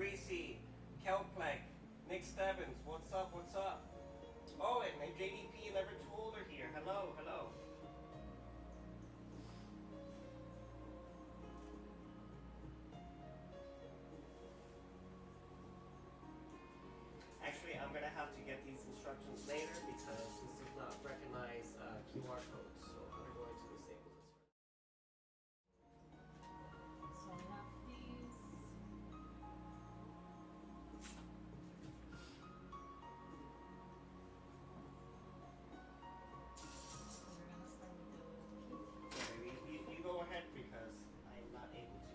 Reese, Kelplank, Nick Stebbins, what's up, what's up? Oh, and JDP Never Too Old are here. Hello, hello. Actually, I'm gonna have to get these instructions later because this does not recognize QR codes, so I'm going to disable this. So I have these. So we're gonna start with the Yeah, baby, you go ahead because I'm not able to.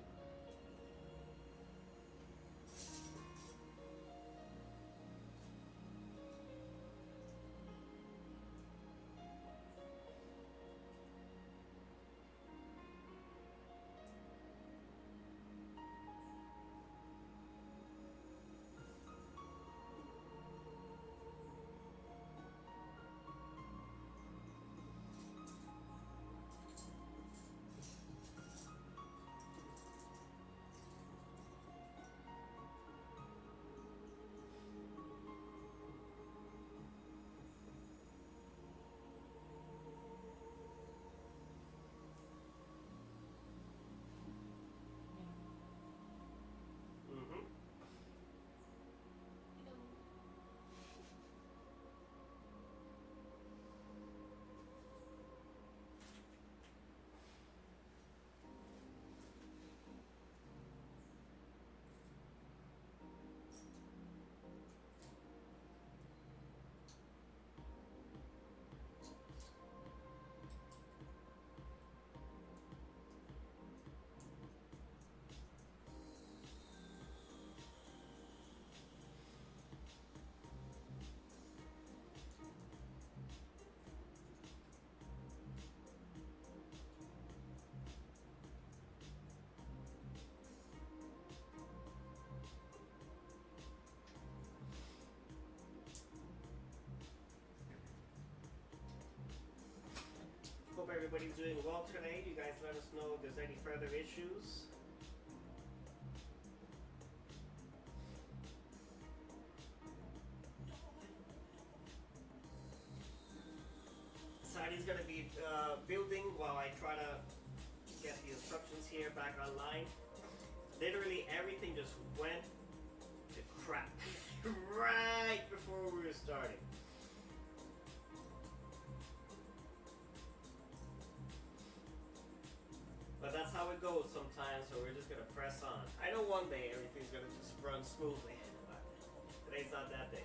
Mm-hmm. Hope everybody's doing well today. You guys let us know if there's any further issues. Sadi's gonna be building while I try to get the instructions here back online. Literally everything just went to crap right before we were starting. But that's how it goes sometimes, so we're just gonna press on. I know one day everything's gonna just run smoothly, but today's not that day.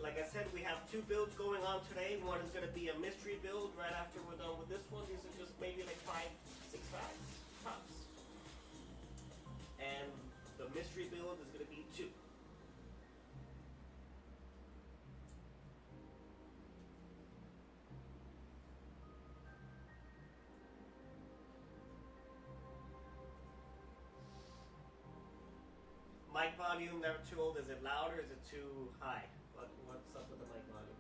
Like I said, we have two builds going on today. One is gonna be a mystery build right after we're done with this one. These are just maybe like 5-6 bags, tops. And the mystery build is gonna be 2. Mic volume, never too old. Is it loud or is it too high? What's up with the mic volume?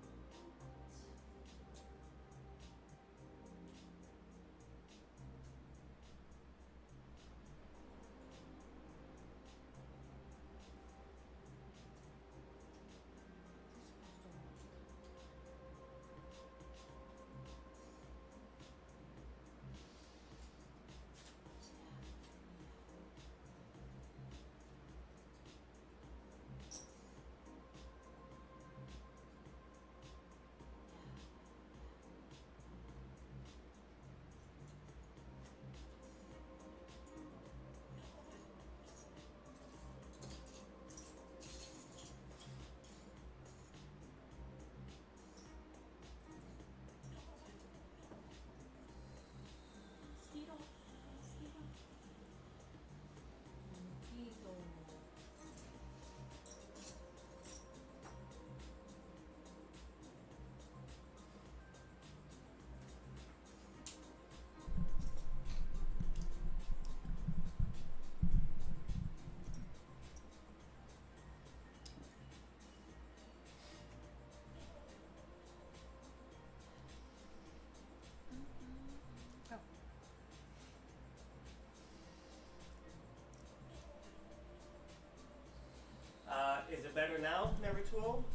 better now, Never Tool?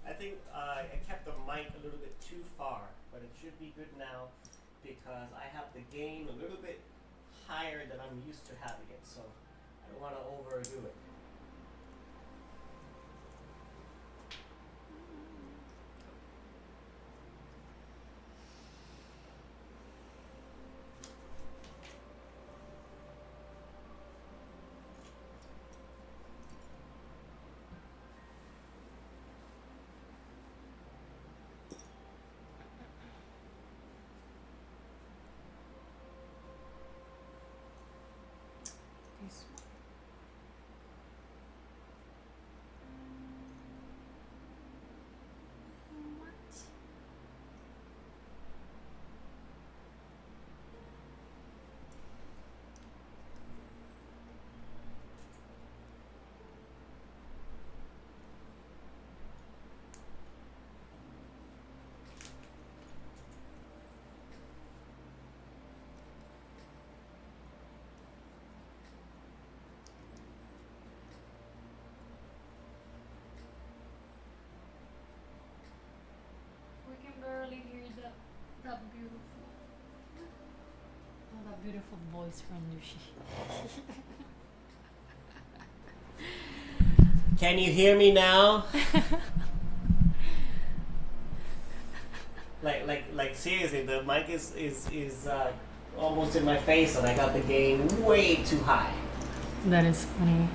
I think I kept the mic a little bit too far, but it should be good now because I have the gain a little bit higher than I'm used to having it, so I don't want to overdo it. This one. What? We can barely hear that beautiful, that beautiful voice from Nushi. Can you hear me now? like seriously, the mic is almost in my face, and I got the gain way too high. That is funny.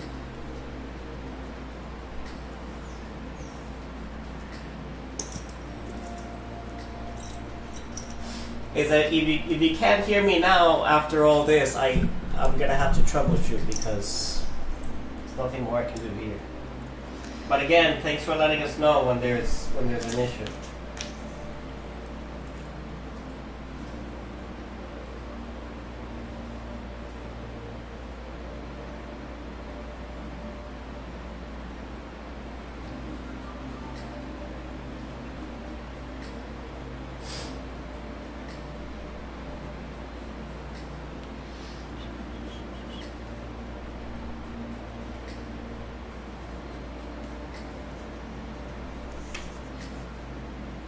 Is that if you can't hear me now after all this, I'm gonna have to troubleshoot because there's nothing more I can do here. But again, thanks for letting us know when there's an issue.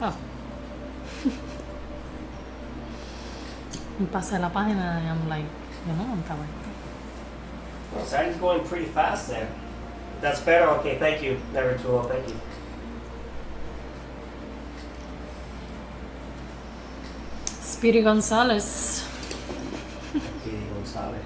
Oh. Me pasé la página and I'm like, yo no montaba esto. Well, Saturday's going pretty fast there. That's better. Okay, thank you, Never Tool. Thank you. Speedy Gonzalez. Speedy Gonzalez.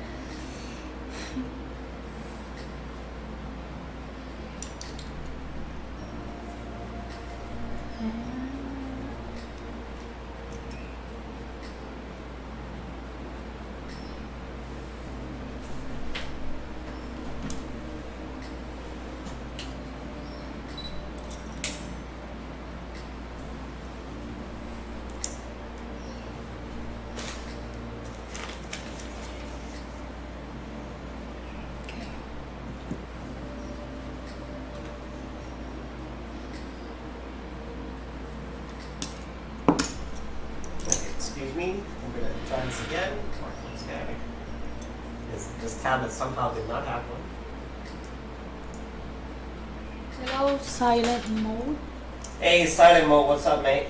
Excuse me, I'm gonna try this again. Barcode scanner. This tablet somehow did not have one. Hello, silent mode. Hey, silent mode, what's up, mate?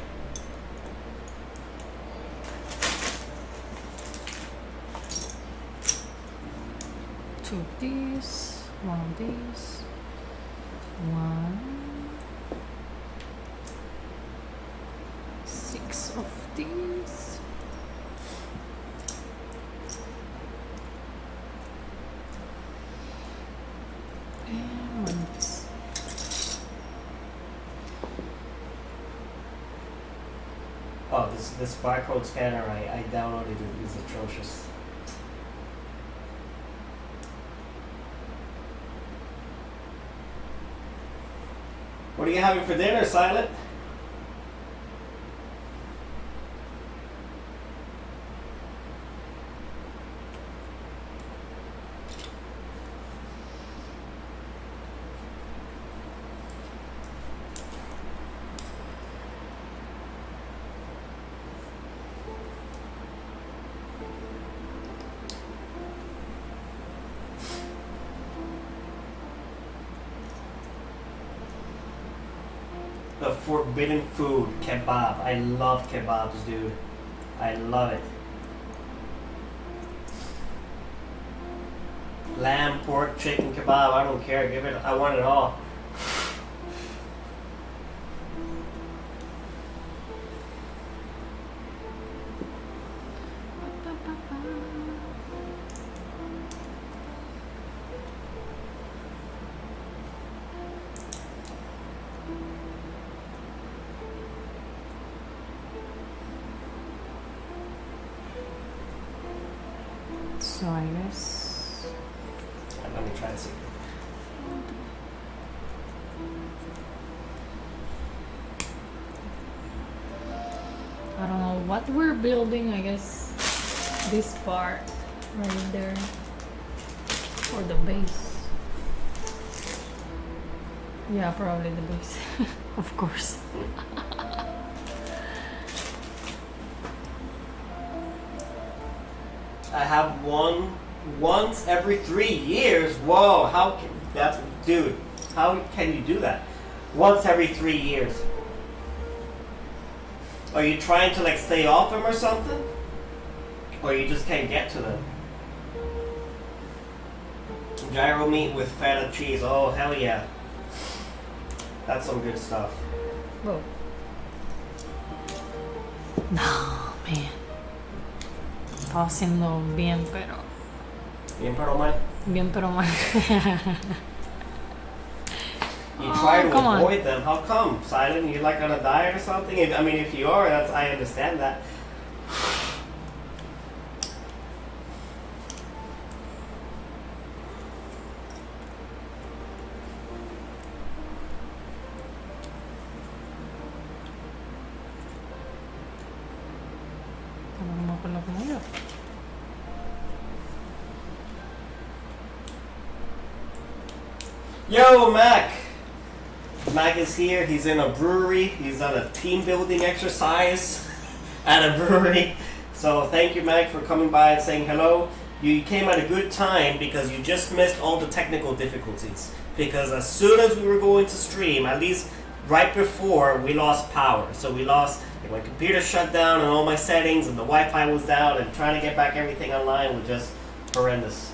Two of these, one of these, one, 6 of these. And one of these. Oh, this barcode scanner I downloaded it is atrocious. What are you having for dinner, Silent? the forbidden food, kebab. I love kebabs, dude. I love it. Lamb, pork, chicken, kebab. I don't care. Give it. I want it all. So I guess. Let me try to see. I don't know what we're building. I guess this part right there, or the base. Yeah, probably the base. Of course. I have one once every 3 years. Whoa, how can that's dude? How can you do that? Once every 3 years. Are you trying to like stay off them or something? Or you just can't get to them? Gyro meat with feta cheese. Oh hell yeah. That's some good stuff. Whoa. No, man. Estaba haciendo bien, pero. Bien pero mal. Bien, pero mal. You try to come on. avoid them. How come? Silent? You're like on a diet or something? I mean, if you are, that's I understand that. No me acuerdo cómo iba. Yo, Mac! Mac is here. He's in a brewery. He's on a team building exercise at a brewery. So thank you, Mac, for coming by and saying hello. You came at a good time because you just missed all the technical difficulties. Because as soon as we were going to stream, at least right before, we lost power. So we lost, my computer shut down and all my settings and the Wi-Fi was down and trying to get back everything online was just horrendous.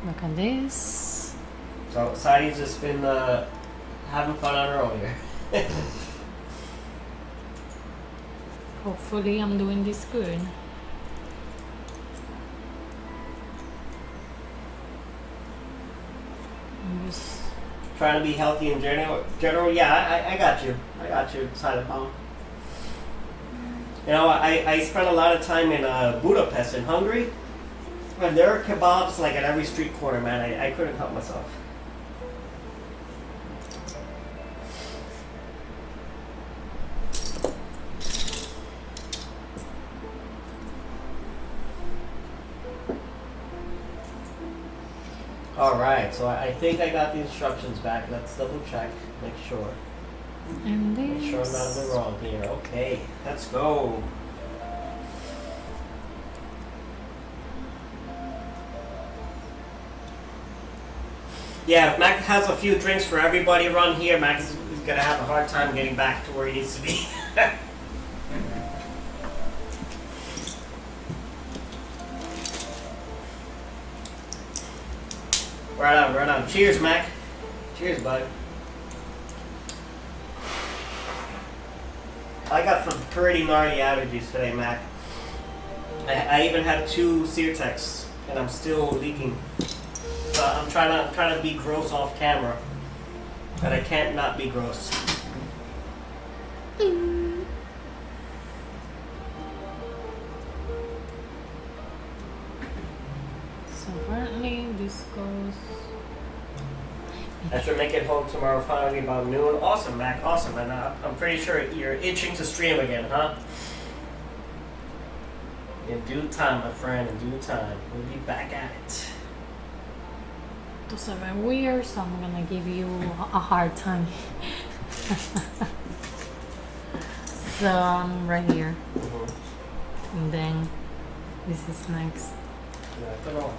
Look at this. So Sadi's just been having fun on her own here. Hopefully I'm doing this good. I'm just Trying to be healthy in general, yeah, I got you. I got you, Silent Bomb. You know, I spent a lot of time in Budapest in Hungary. And there are kebabs like at every street corner, man. I couldn't help myself. Alright, so I think I got the instructions back. Let's double check, make sure. and Make sure I'm not in the wrong here. Okay, let's go. Yeah, if Mac has a few drinks for everybody around here, Mac is gonna have a hard time getting back to where he needs to be. Right on, right on. Cheers, Mac. Cheers, bud. I got some pretty gnarly allergies today, Mac. I even had 2 Seartex, and I'm still leaking. So I'm trying to be gross off camera, but I can't not be gross. So apparently this goes. I should make it home tomorrow finally about noon. Awesome, Mac. Awesome. And I'm pretty sure you're itching to stream again, huh? In due time, my friend. In due time. We'll be back at it. To 7 weird, so I'm gonna give you a hard time. So I'm right here, and then this is next. Yeah, I don't know.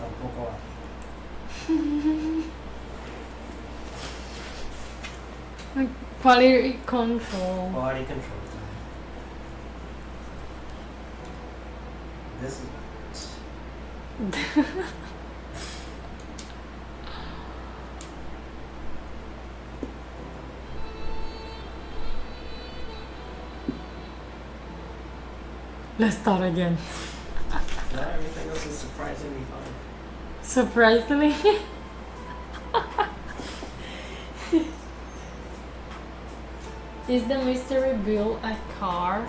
Tampoco. Quality control. Quality control. This is. Let's start again. No, everything else is surprisingly fine. Surprisingly. Is the mystery build a car?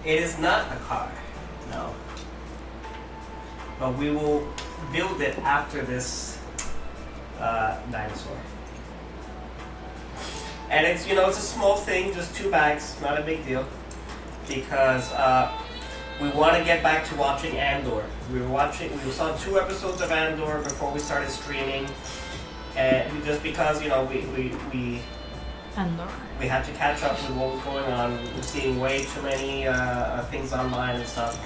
It is not a car, no. But we will build it after this dinosaur. And it's, you know, it's a small thing, just 2 bags, not a big deal. Because we want to get back to watching Andor. We saw 2 episodes of Andor before we started streaming. And just because, you know, we Andor. we had to catch up with what was going on. We were seeing way too many things online and stuff.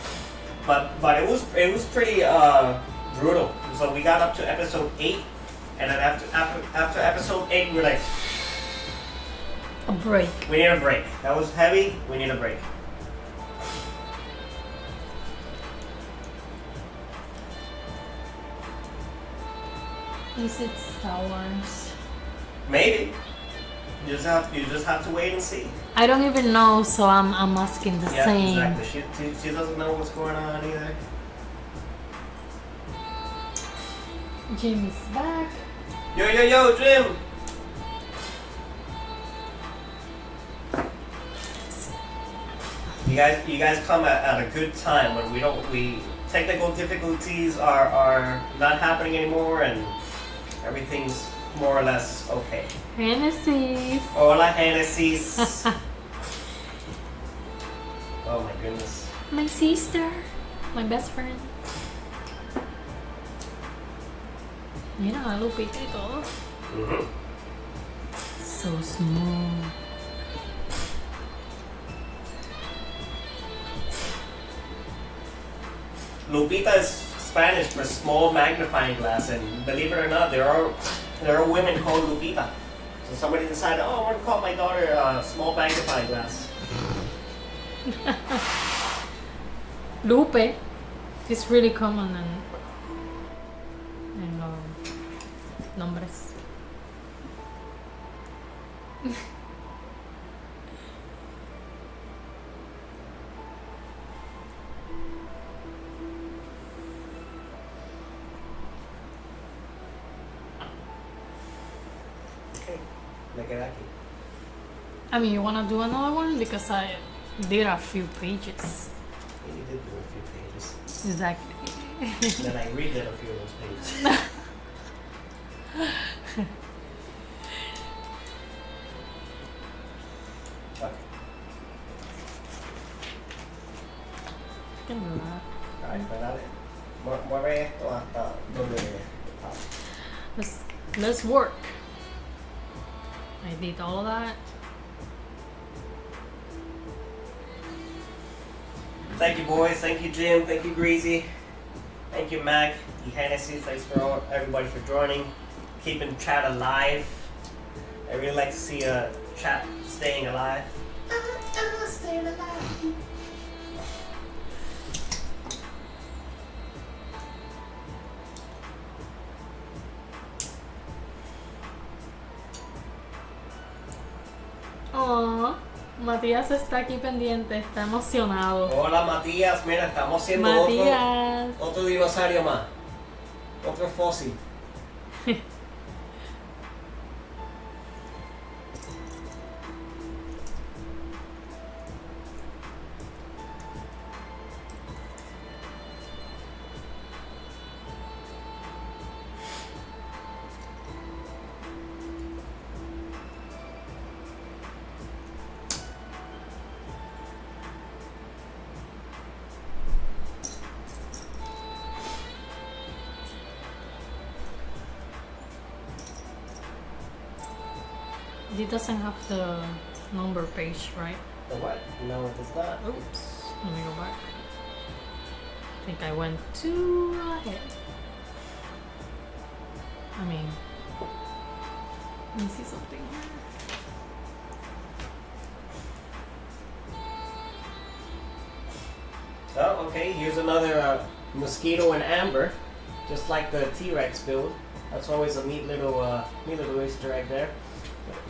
But it was pretty brutal. So we got up to episode 8, and then after episode 8, we were like, A break. we need a break. That was heavy. We need a break. Is it Star Wars? Maybe. You just have to wait and see. I don't even know, so I'm asking the Yeah, same. exactly. She doesn't know what's going on either. Jim is back. Yo, Jim! You guys come at a good time when we technical difficulties are not happening anymore and everything's more or less okay. Hennessy's. Hola Genesis. Oh my goodness. My sister. My best friend. Mira, Lupita y todo. Mm-hmm. So smooth. Lupita is Spanish for small magnifying glass, and believe it or not, there are women called Lupita. So somebody decided, oh, I want to call my daughter a small magnifying glass. Lupe is really common in nombres. Okay, look at that. I mean, you wanna do another one? Because I did a few pages. You did do a few pages. Exactly. Then I redid a few of those pages. Okay. Can do that. Alright, pues dale. Mueve esto hasta donde. Let's work. I did all of that. Thank you, boys. Thank you, Jim. Thank you, Greasy. Thank you, Mac. Hennessy. Thanks for everybody for joining, keeping chat alive. I really like to see chat staying alive. Staying alive. Oh, Matías está aquí pendiente, está emocionado. Hola, Matías. Mira, estamos haciendo Matías. otro dinosaurio más. Otro fósil. It doesn't have the number page, right? The what? No, it does not. Oops. Let me go back. I think I went too ahead. I mean, let me see something here. Okay, here's another mosquito and amber, just like the T-Rex build. That's always a neat little Easter egg there.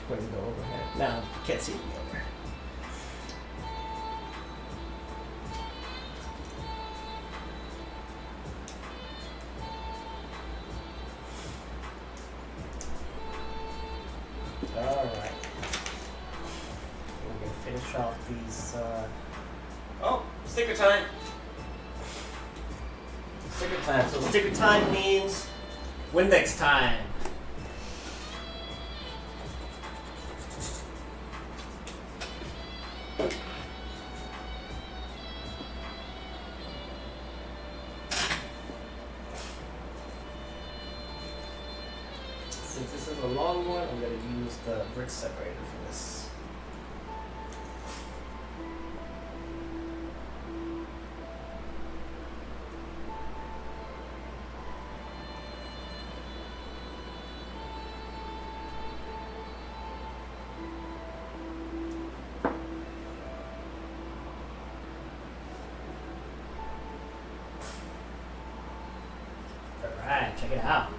Put it over here. Now can't see me over. All right. We're gonna finish off these. Oh, sticker time. Sticker time. So sticker time means Windex time. Since this is a long one, I'm going to use the brick separator for this. Alright, check it out.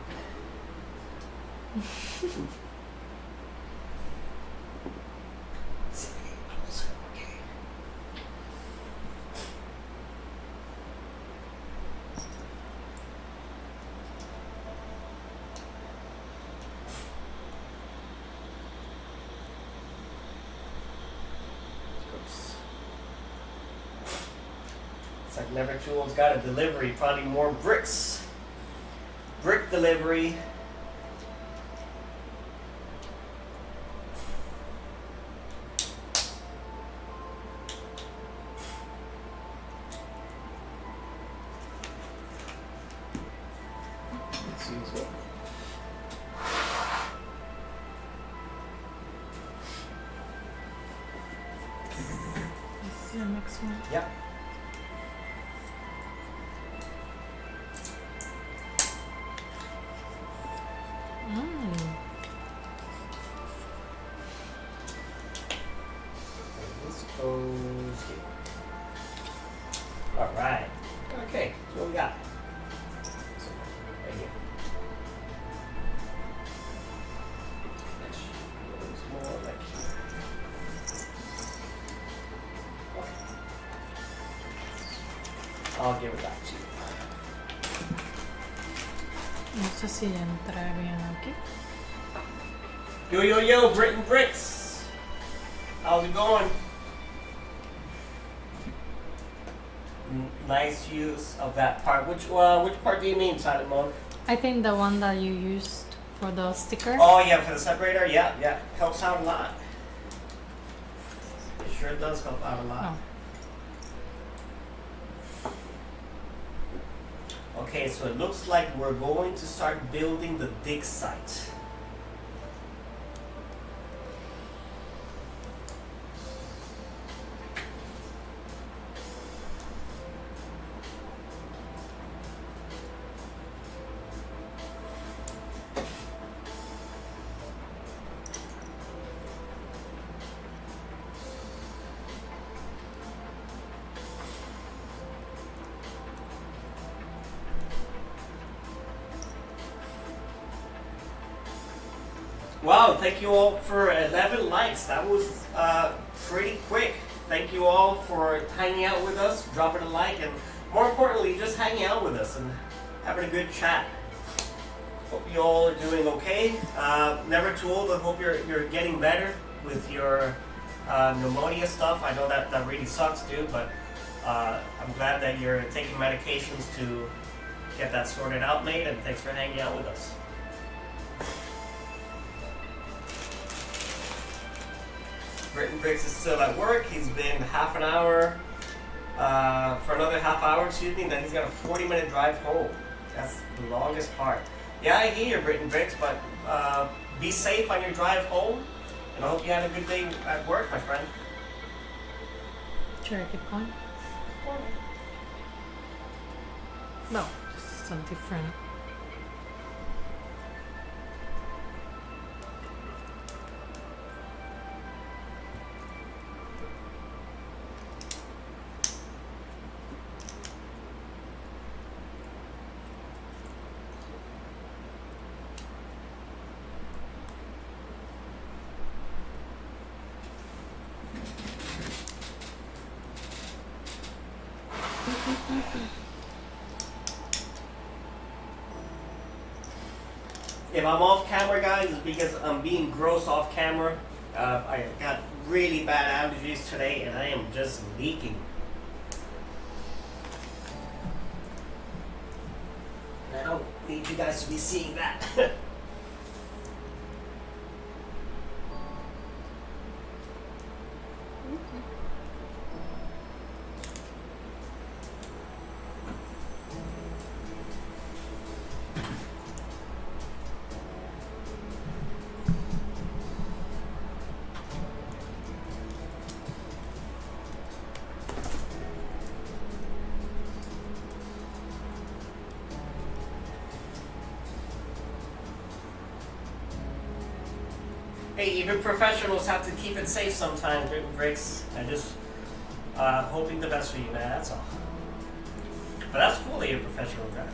It's like Never Too Old's got a delivery, probably more bricks. Brick delivery. Let's use what? This is the next one. Yep. This goes here. All right. Okay. So what we got? Right here. Goes more like here. Okay. I'll give it back to you. No sé si entré bien aquí. Yo, yo, yo, Britain Bricks. How's it going? Nice use of that part. Which part do you mean, Silent Monk? I think the one that you used for the sticker. Oh yeah, for the separator. Yeah, yeah, helps out a lot. It sure does help out a lot. Okay, so it looks like we're going to start building the dig site. Wow, thank you all for 11 likes. That was pretty quick. Thank you all for hanging out with us, dropping a like, and more importantly, just hanging out with us and having a good chat. Hope you all are doing okay. Never too old. I hope you're getting better with your pneumonia stuff. I know that really sucks too, but I'm glad that you're taking medications to get that sorted out, mate, and thanks for hanging out with us. Britain Bricks is still at work. He's been half an hour, for another half hour, excuse me, then he's got a 40-minute drive home. That's the longest part. Yeah, I hear you, Britain Bricks, but be safe on your drive home, and I hope you had a good day at work, my friend. Should I keep going? No, just some different. If I'm off camera, guys, it's because I'm being gross off camera. I got really bad allergies today, and I am just leaking. And I don't need you guys to be seeing that. Hey, even professionals have to keep it safe sometimes, Bricks. I just hoping the best for you, man. That's all. But that's cool that you're a professional driver.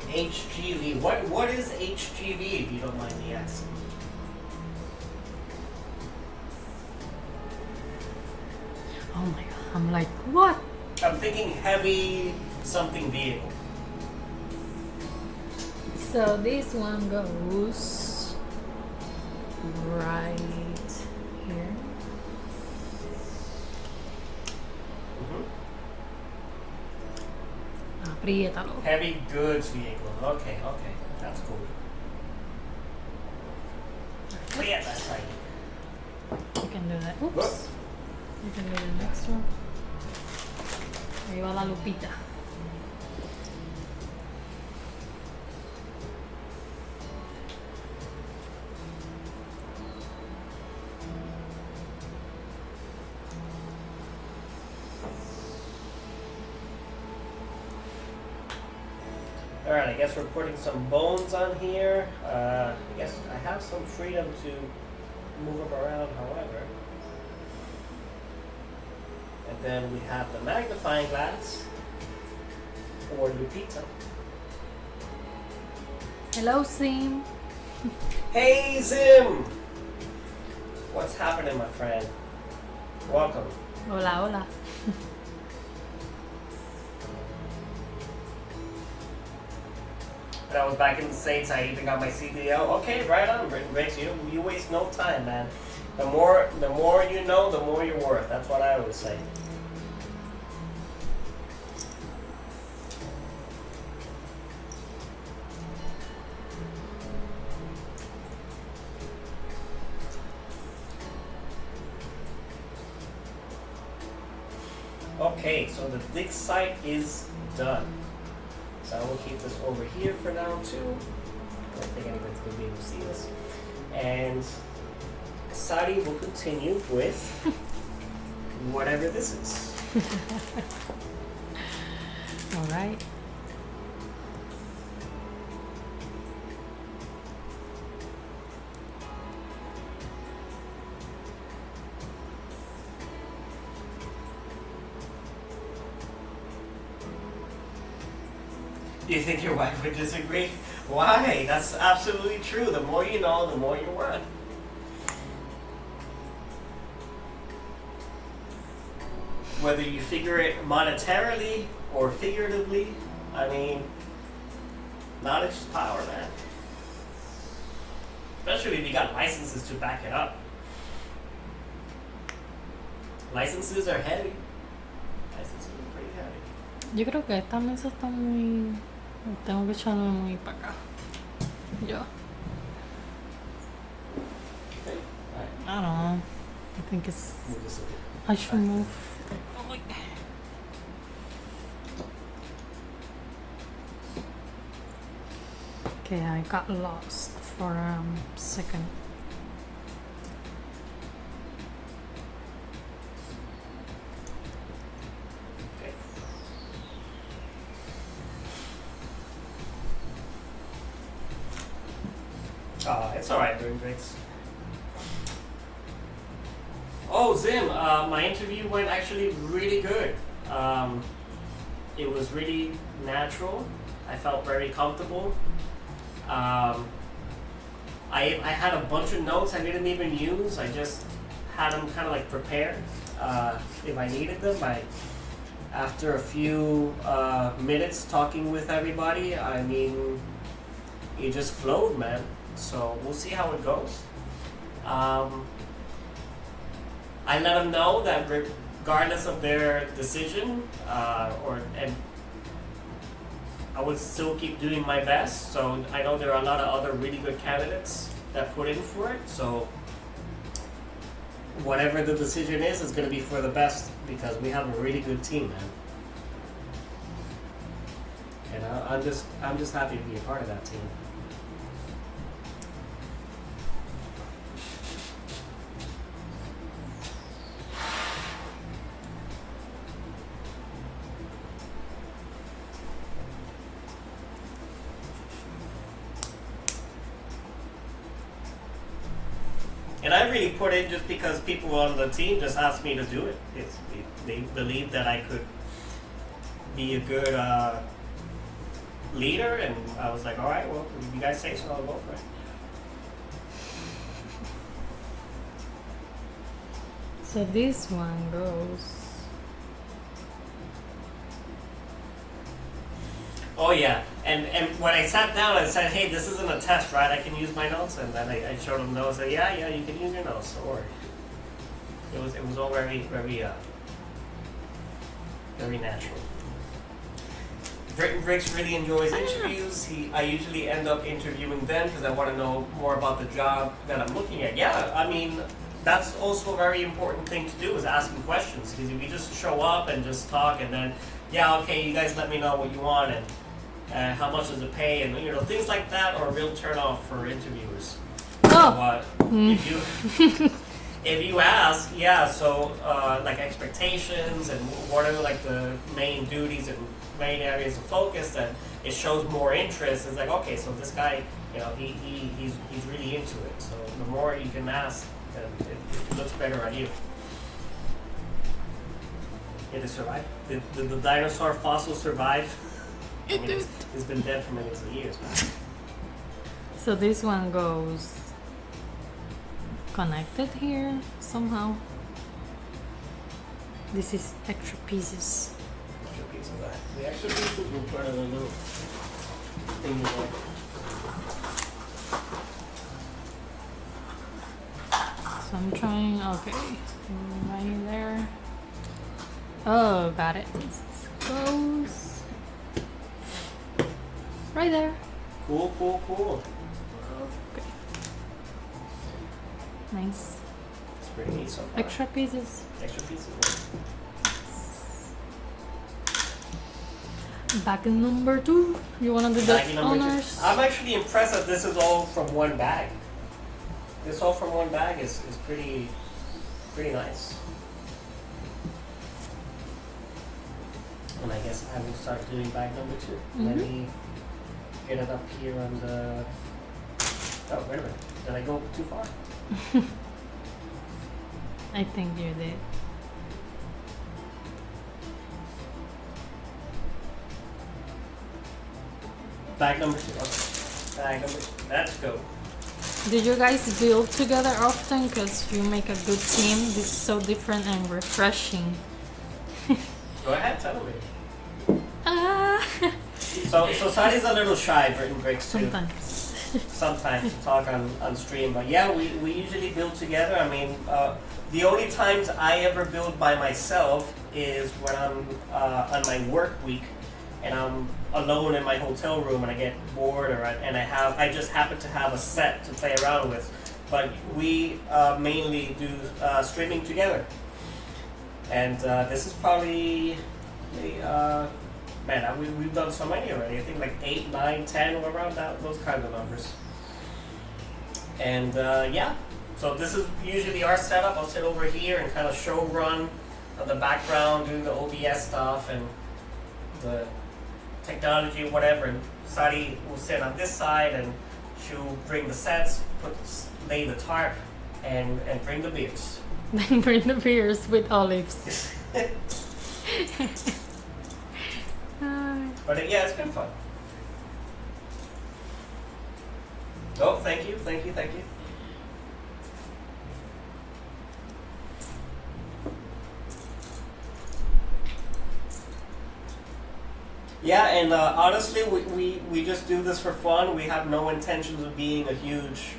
HGV. What is HGV, if you don't mind me asking? Oh my god. I'm like, what? I'm thinking heavy something vehicle. So this one goes right here. Apriétalo. Heavy goods vehicle. Okay, okay. That's cool. Yeah, that's right. You can do that. Oops. Whoops. You can do the next one. Ahí va la lupita. Alright, I guess we're putting some bones on here. I guess I have some freedom to move them around, however. And then we have the magnifying glass for Lupita. Hello, Sim. Hey, Zim! What's happening, my friend? Welcome. Hola, hola. When I was back in the States, I even got my CDL. Okay, right on, Riggs. You waste no time, man. The more you know, the more you're worth. That's what I always say. Okay, so the dig site is done. So I will keep this over here for now too. I don't think anybody's going to be able to see this. And Sadi will continue with whatever this is. All right. Do you think your wife would disagree? Why? That's absolutely true. The more you know, the more you're worth. Whether you figure it monetarily or figuratively, I mean, knowledge is power, man. Especially if you got licenses to back it up. Licenses are heavy. Licenses are pretty heavy. Yo creo que esta mesa está muy... Tengo que echarme muy para acá. Yo. Okay. Alright. I don't know. I think it's... Move this a bit. I should move. Okay, I got lost for a second. It's alright, during breaks. Oh, Zim, my interview went actually really good. It was really natural. I felt very comfortable. I had a bunch of notes I didn't even use. I just had them kind of like prepared if I needed them. After a few minutes talking with everybody, I mean, it just flowed, man. So we'll see how it goes. I let them know that regardless of their decision, and I would still keep doing my best. So I know there are a lot of other really good candidates that put in for it. So whatever the decision is going to be for the best because we have a really good team, man. And I'm just happy to be a part of that team. And I really put in just because people on the team just asked me to do it. They believed that I could be a good leader, and I was like, all right, well, if you guys say so, I'll go for it. So this one goes. Oh yeah, and when I sat down, I said, hey, this isn't a test, right? I can use my notes, and then I showed them those. I said, yeah, you can use your notes. Or it was all very natural. Britton Briggs really enjoys interviews. I usually end up interviewing them because I want to know more about the job that I'm looking at. Yeah, I mean, that's also a very important thing to do is asking questions. Because if you just show up and just talk and then, yeah, okay, you guys let me know what you want and how much does it pay and things like that are a real turn off for interviewers. Oh. So, if you ask, yeah, so like expectations and what are like the main duties and main areas of focus, then it shows more interest. It's like, okay, so this guy, he's really into it. So the more you can ask, then it looks better on you. Did it survive? Did the dinosaur fossil survive? I mean, it's been dead for millions of years. Man. So this one goes connected here somehow. This is extra pieces. Extra piece of that. The extra pieces will put in a little thing like. So I'm trying. Okay, right there. Oh, got it. Goes right there. Cool. Okay. Nice. It's pretty neat so far. Extra pieces. Extra pieces. Bag number 2. You wanna do the Baggie number 2. honors? I'm actually impressed that this is all from one bag. This all from one bag is pretty nice. And I guess I will start doing bag number 2. Let me get it up here on the. Oh, wait a minute. Did I go too far? I think you did. Bag number 2. Okay. Bag number 2. Let's go. Did you guys build together often? Because you make a good team. This is so different and refreshing. Go ahead, tell me. Ah. So Sadi's a little shy, Britton Briggs too. Sometimes. To talk on stream, but yeah, we usually build together. I mean, the only times I ever build by myself is when I'm on my work week and I'm alone in my hotel room and I get bored and I just happen to have a set to play around with. But we mainly do streaming together, and this is probably we've done so many already. I think like 8, 9, 10, or around those kinds of numbers. And yeah, so this is usually our setup. I'll sit over here and kind of show run on the background, doing the OBS stuff and the technology, whatever. And Sadi will sit on this side and she'll bring the sets, lay the tarp, and bring the beers. Then bring the beers with olives. But yeah, it's been fun. Oh, thank you, thank you, thank you. Yeah, and honestly, we just do this for fun. We have no intentions of being a huge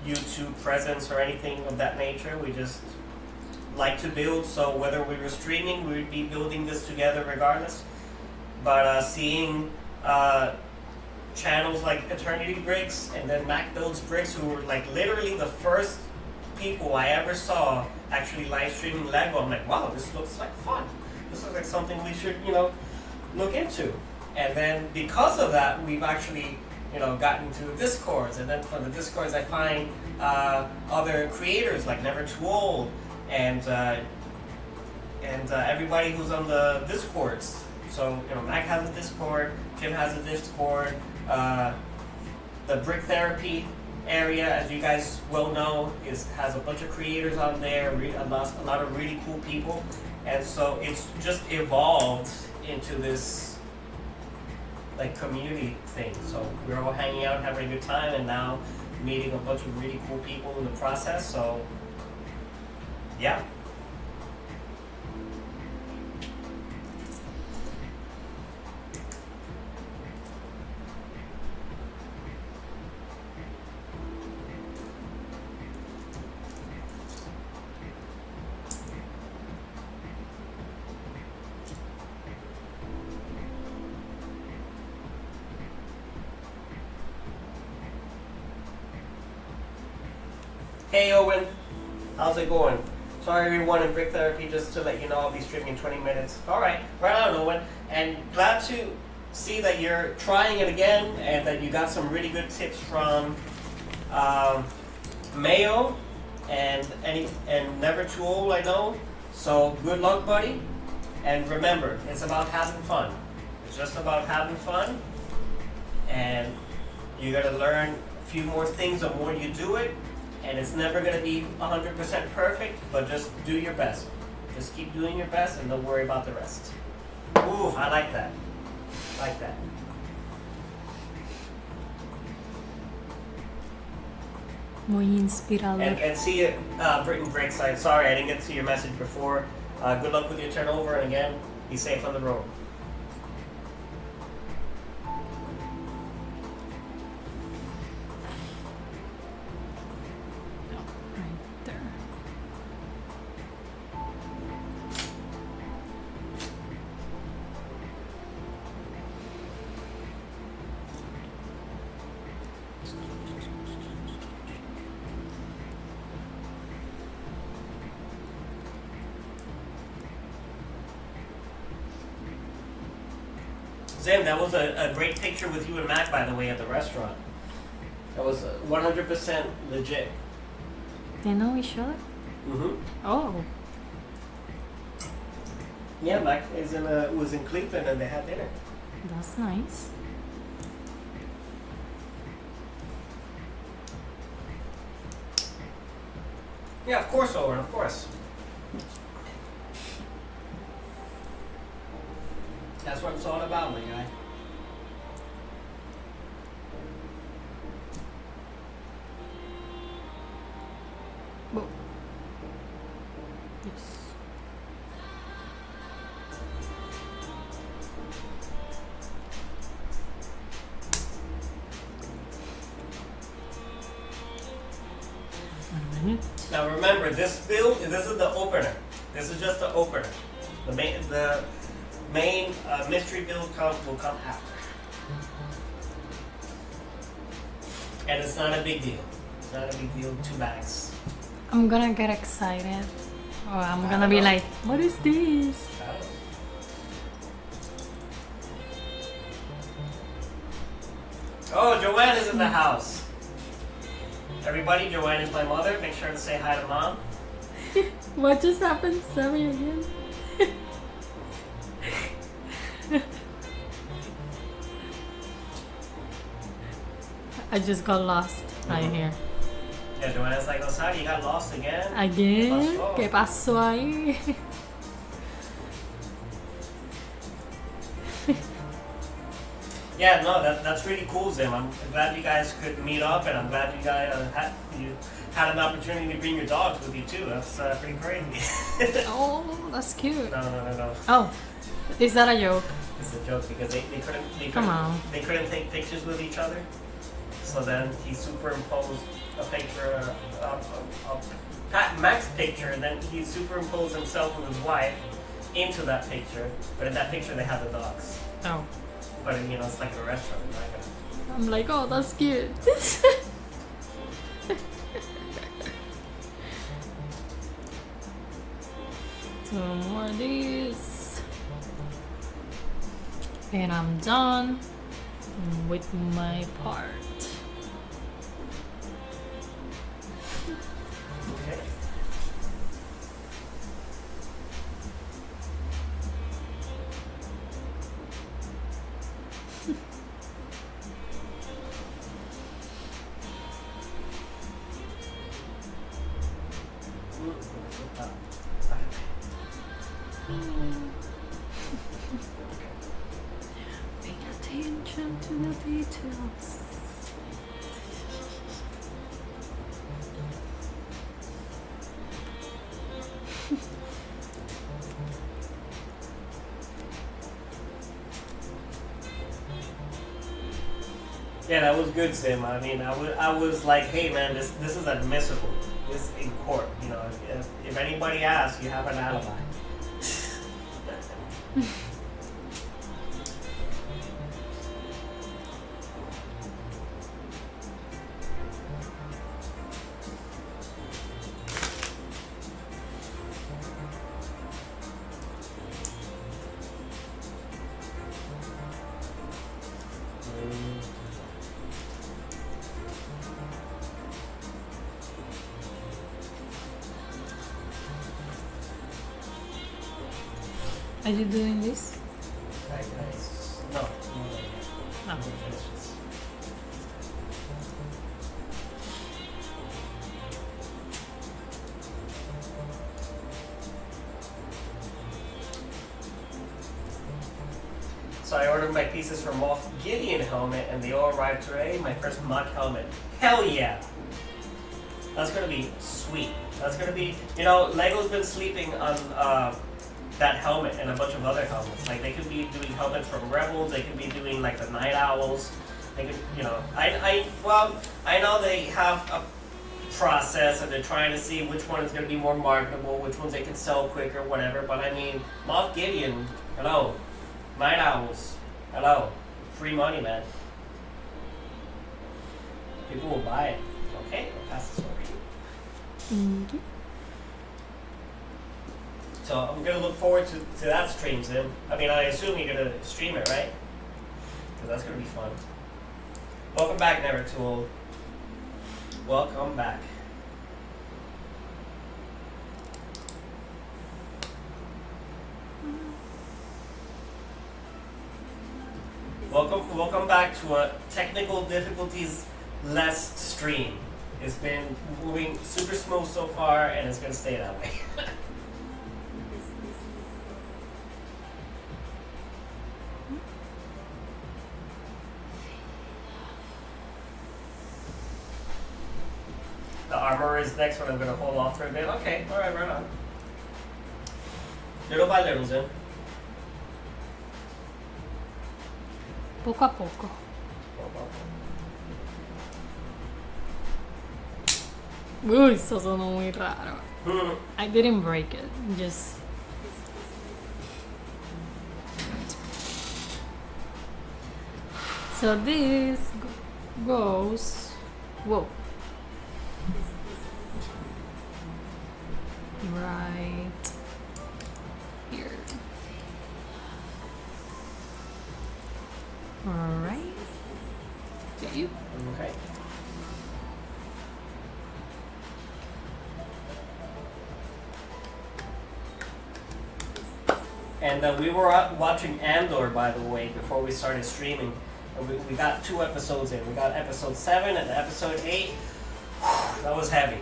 YouTube presence or anything of that nature. We just like to build, so whether we were streaming, we would be building this together regardless. But seeing channels like Eternity Bricks and then Mac Builds Bricks, who were like literally the first people I ever saw actually live streaming Lego, I'm like, wow, this looks like fun. This looks like something we should, look into. And then because of that, we've actually, gotten to Discords, and then from the Discords I find other creators like Never Too Old and everybody who's on the Discords. So Mac has a Discord, Jim has a Discord, the Brick Therapy area, as you guys well know, has a bunch of creators on there, a lot of really cool people, and so it's just evolved into this like community thing. So we're all hanging out, having a good time, and now meeting a bunch of really cool people in the process. So yeah. Hey Owen, how's it going? Sorry everyone in Brick Therapy, just to let you know I'll be streaming 20 minutes. Alright, right on Owen, and glad to see that you're trying it again and that you got some really good tips from Mayo and Never Too Old, I know. So good luck, buddy, and remember, it's about having fun. It's just about having fun, and you gotta learn a few more things the more you do it. And it's never going to be 100% perfect, but just do your best. Just keep doing your best and don't worry about the rest. Ooh, I like that. Like that. Muy inspirador. And see you, Britain Breaks. Sorry, I didn't get to see your message before. Good luck with your turnover, and again, be safe on the road. Zim, that was a great picture with you and Mac, by the way, at the restaurant. That was 100% legit. They know each other? Mm-hmm. Oh. Yeah, Mac was in Cleveland and they had dinner. That's nice. Yeah, of course, Owen, of course. That's what it's all about, my guy. Well, yes. Now remember, this build, this is the opener. This is just the opener. The main mystery build will come after. And it's not a big deal. It's not a big deal, 2 bags. I'm gonna get excited. Or I'm gonna be like, what is this? Oh, Joanne is in the house. Everybody, Joanne is my mother. Make sure to say hi to Mom. What just happened? Sammy again? I just got lost right here. Yeah, Joanna's like, Osari, you got lost again? Again? ¿Qué pasó ahí? Yeah, no, that's really cool, Zim. I'm glad you guys could meet up, and I'm glad you guys had an opportunity to bring your dogs with you too. That's pretty crazy. Oh, that's cute. No. Oh, is that a joke? It's a joke because Come on. they couldn't take pictures with each other. So then he superimposed a picture of Mac's picture, and then he superimposed himself with his wife into that picture. But in that picture, they have the dogs. Oh. But you know, it's like a restaurant. Right? I'm like, oh, that's cute. Two more of these. And I'm done with my part. Okay. Pay attention to the details. Yeah, that was good, Sim. I mean, I was like, hey man, this is admissible. This in court. You know, if anybody asks, you have an alibi. Are you doing this? No. No. So I ordered my pieces from Moff Gideon helmet, and they all arrived today. My first mock helmet. Hell yeah! That's gonna be sweet. That's gonna be, you know, Lego's been sleeping on that helmet and a bunch of other helmets. Like they could be doing helmets from Rebels. They could be doing like the Night Owls. They could, you know, I know they have a process and they're trying to see which one is gonna be more marketable, which ones they can sell quicker, whatever. But I mean, Moff Gideon, hello. Night Owls, hello. Free money, man. People will buy it. Okay, I'll pass this over to you. Mm-hmm. So I'm gonna look forward to that stream, Zim. I mean, I assume you're gonna stream it, right? Because that's gonna be fun. Welcome back, Never Too Old. Welcome back. Welcome back to a technical difficulties less stream. It's been moving super smooth so far, and it's gonna stay that way. The armor is next one. I'm gonna hold off for a bit. Okay, alright, right on. Little by little, Zim. Poco a poco. Uy, eso sonó muy raro. I didn't break it. Just. So this goes. Whoa. Right here. Alright. Do you? Okay. And we were watching Andor, by the way, before we started streaming. And we got 2 episodes in. We got episode 7 and episode 8. That was heavy.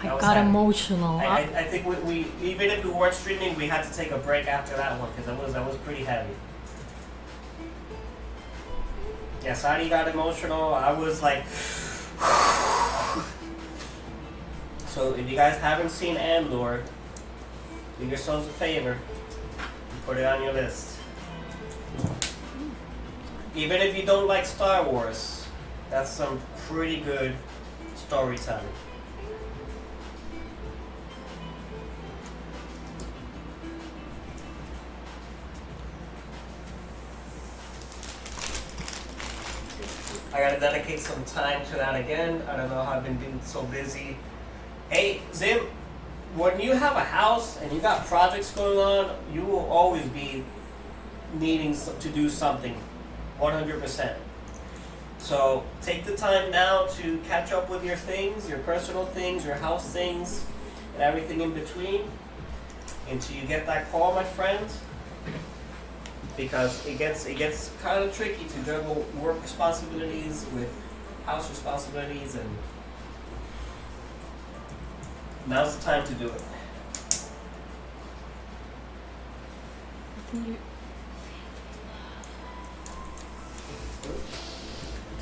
I That was got heavy. emotional. I think we even if we weren't streaming, we had to take a break after that one because that was pretty heavy. Yeah, Sadi got emotional. I was like. So if you guys haven't seen Andor, do yourselves a favor and put it on your list. Even if you don't like Star Wars, that's some pretty good storytelling. I gotta dedicate some time to that again. I don't know how I've been being so busy. Hey, Zim, when you have a house and you got projects going on, you will always be needing to do something 100%. So take the time now to catch up with your things, your personal things, your house things, and everything in between until you get that call, my friend. Because it gets kind of tricky to juggle work responsibilities with house responsibilities, and now's the time to do it.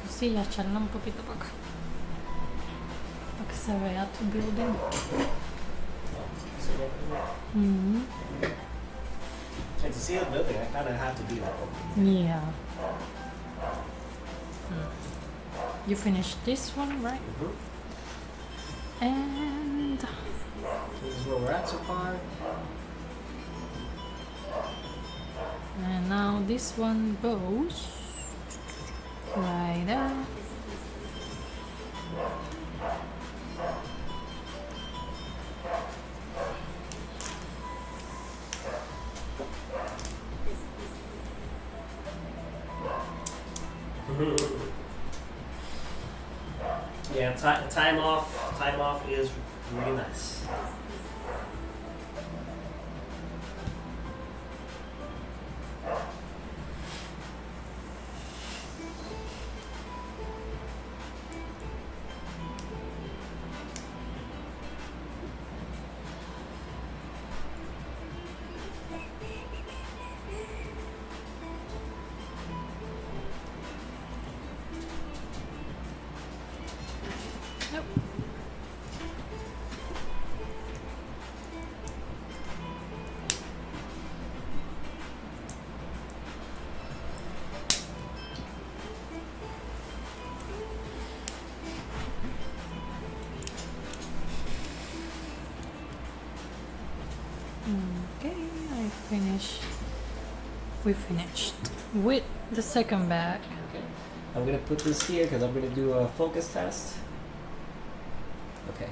Sí, echarla un poquito para acá. Para que se vea tu building. And to see the building, I kind of have to be that one. Yeah. You finished this one, right? And This is where we're at so far. and now this one goes right there. Yeah, time off is really nice. Nope. Okay, we finished with the second bag. Okay. I'm gonna put this here because I'm gonna do a focus test. Okay.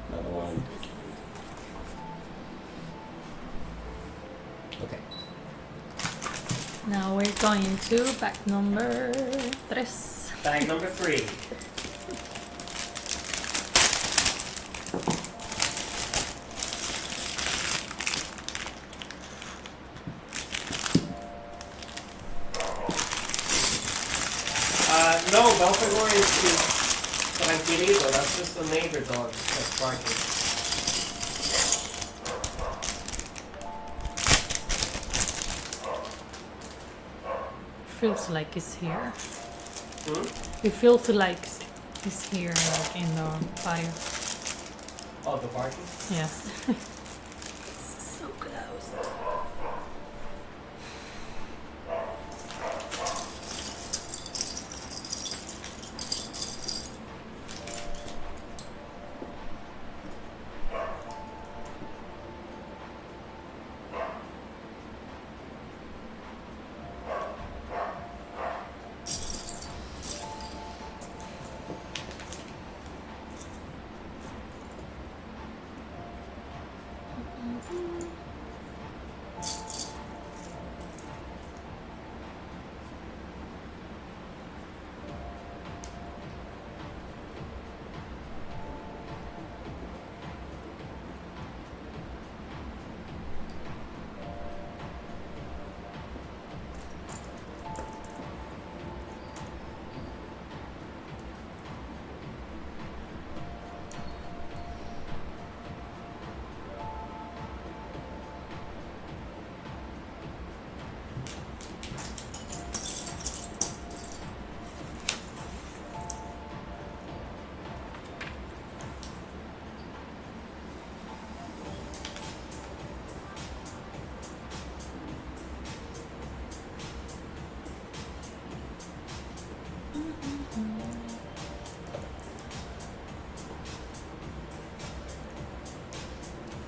Another one. Okay. Now we're going to bag number 3. Bag number 3. No, Belfagor is tranquilito. That's just the neighbor dog that's barking. Feels like it's here. Hmm? It feels like it's here, like in the fire. Oh, the barking? Yeah. So close.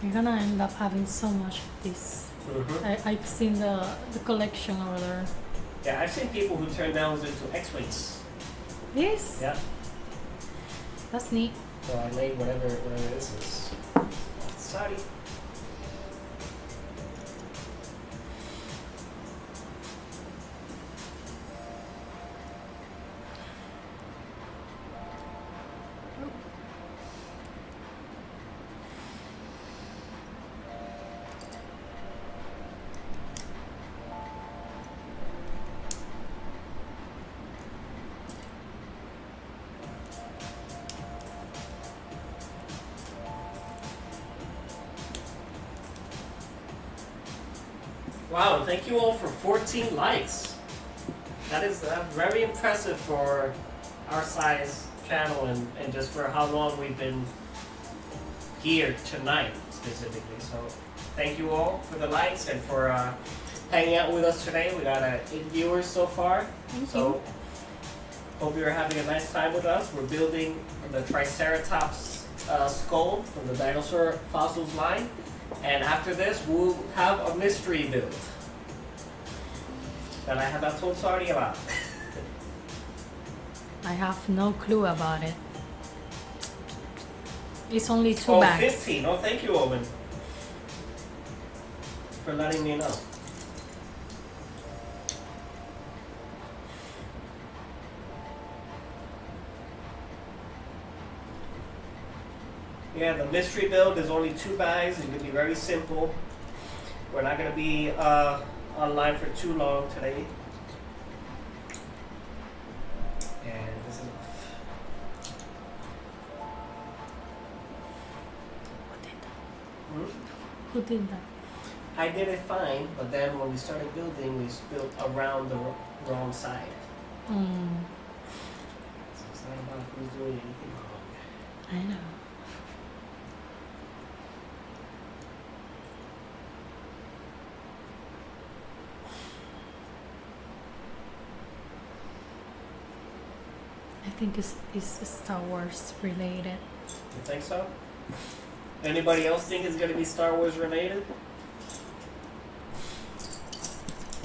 You're gonna end up having so much of this. I've seen the collection over there. Yeah, I've seen people who turn those into X-Wings. Yes? Yeah. That's neat. So I made whatever this is. Sorry. Wow, thank you all for 14 likes. That is very impressive for our size channel and just for how long we've been here tonight specifically. So thank you all for the likes and for hanging out with us today. We got 8 viewers so far. Thank So you. hope you're having a nice time with us. We're building the Triceratops skull from the dinosaur fossils line. And after this, we'll have a mystery build that I have not told Sardi about. I have no clue about it. It's only 2 Oh, bags. 15. Oh, thank you, Owen, for letting me know. Yeah, the mystery build is only 2 bags. It's going to be very simple. We're not going to be online for too long today. And this is Who did that? I did it fine, but then when we started building, we built around the wrong side. Mm, So it's not about who's doing anything wrong. I know. I think it's Star Wars related. You think so? Anybody else think it's gonna be Star Wars related?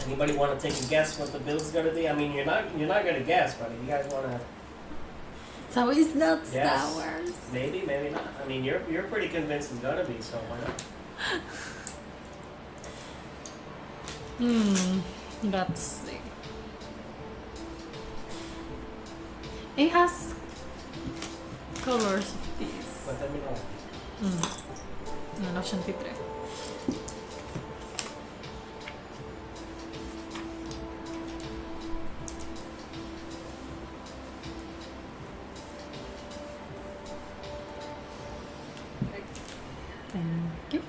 Anybody want to take a guess what the build's gonna be? I mean, you're not gonna guess, but if you guys wanna, So it's not Star Yes. Wars. maybe not. I mean, you're pretty convinced it's gonna be, so why not? Let's see. It has colors of these. But let me know. Nel 83. Thank you.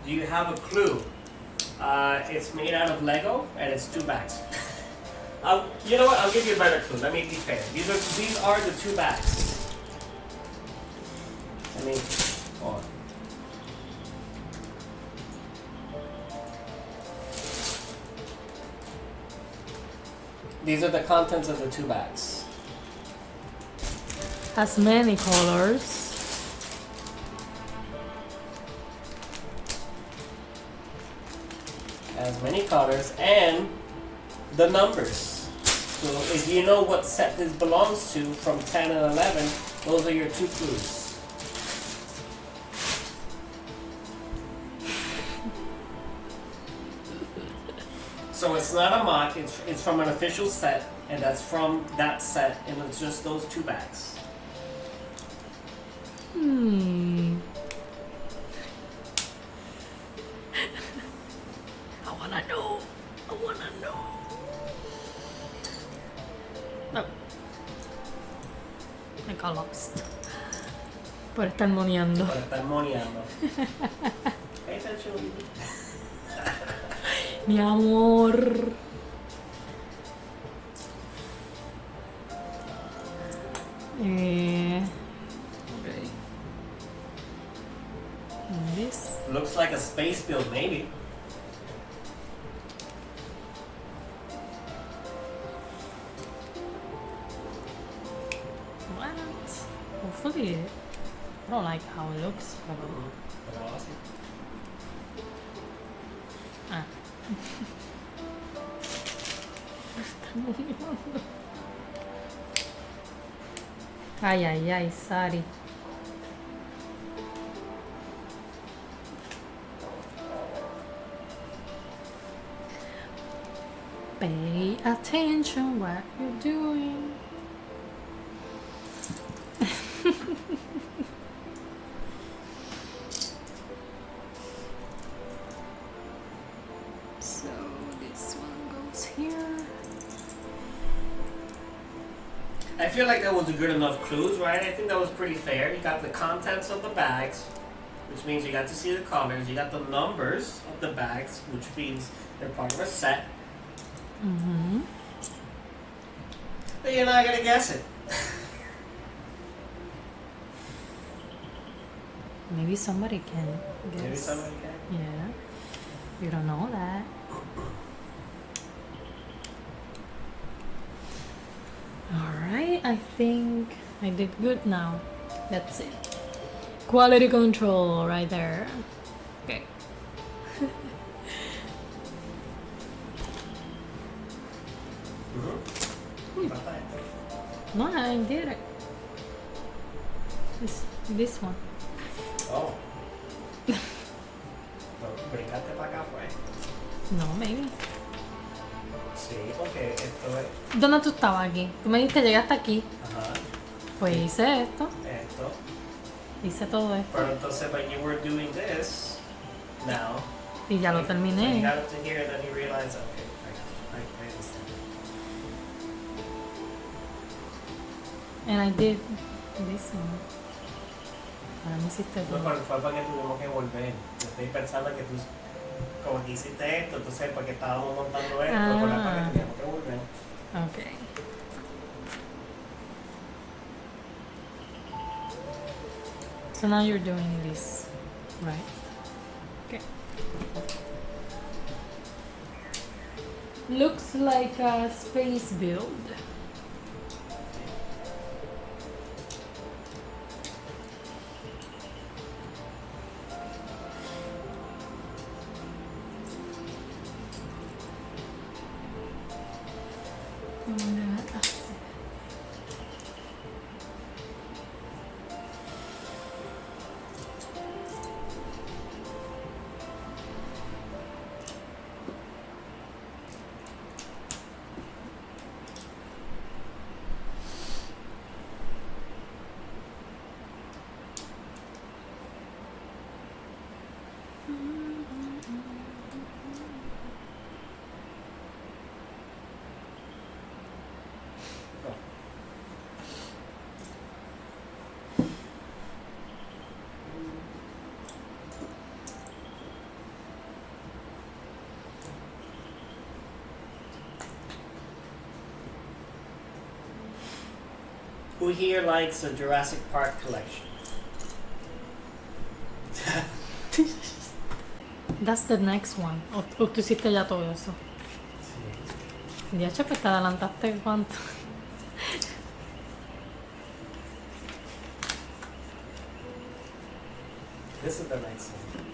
Do you have a clue? It's made out of Lego and it's 2 bags. You know what? I'll give you a better clue. Let me be fair. These are the 2 bags. I mean, hold on. These are the contents of the 2 bags. Has many colors. Has many colors and the numbers. So if you know what set this belongs to from 10 and 11, those are your 2 clues. So it's not a mock, it's from an official set, and that's from that set, and it's just those 2 bags. I wanna know. I wanna know. No. I got lost. Por estar moneando. Para estar moneando. Pay attention. Mi amor. Eh, Looks like a space build, maybe. What? Hopefully, I don't like how it looks. Pero así. Ah. Ay, ay, ay, Sari. Pay attention what you're doing. So this one goes here. I feel like that was a good enough clues, right? I think that was pretty fair. You got the contents of the bags, which means you got to see the colors. You got the numbers of the bags, which means they're part of a set. Mm-hmm. But you're not gonna guess it. Maybe somebody can guess. Maybe somebody can. Yeah. You don't know that. Alright, I think I did good now. That's it. Quality control right there. Okay. No, I did it. This one. Oh. Brincate para acá fue. No, maybe. Sí, porque esto es. ¿Dónde tú estabas aquí? Tú me dijiste llegaste aquí. Ajá. Pues hice esto. Esto. Hice todo esto. Pero entonces, when you were doing this, now. Y ya lo When you terminé. got up to here, then you realize, okay, I understand. And I did this one. Ahora me hiciste No, todo. pero fue para que tuvimos que volver. Yo estoy pensando que tú, como que hiciste esto, entonces para que estábamos montando esto, por la para que teníamos que volver. Okay. So now you're doing this, right? Okay. Looks like a space build. Who here likes a Jurassic Park collection? That's the next one. O tú hiciste ya todo eso. Ya, che, pues te adelantaste cuánto. This is the next one.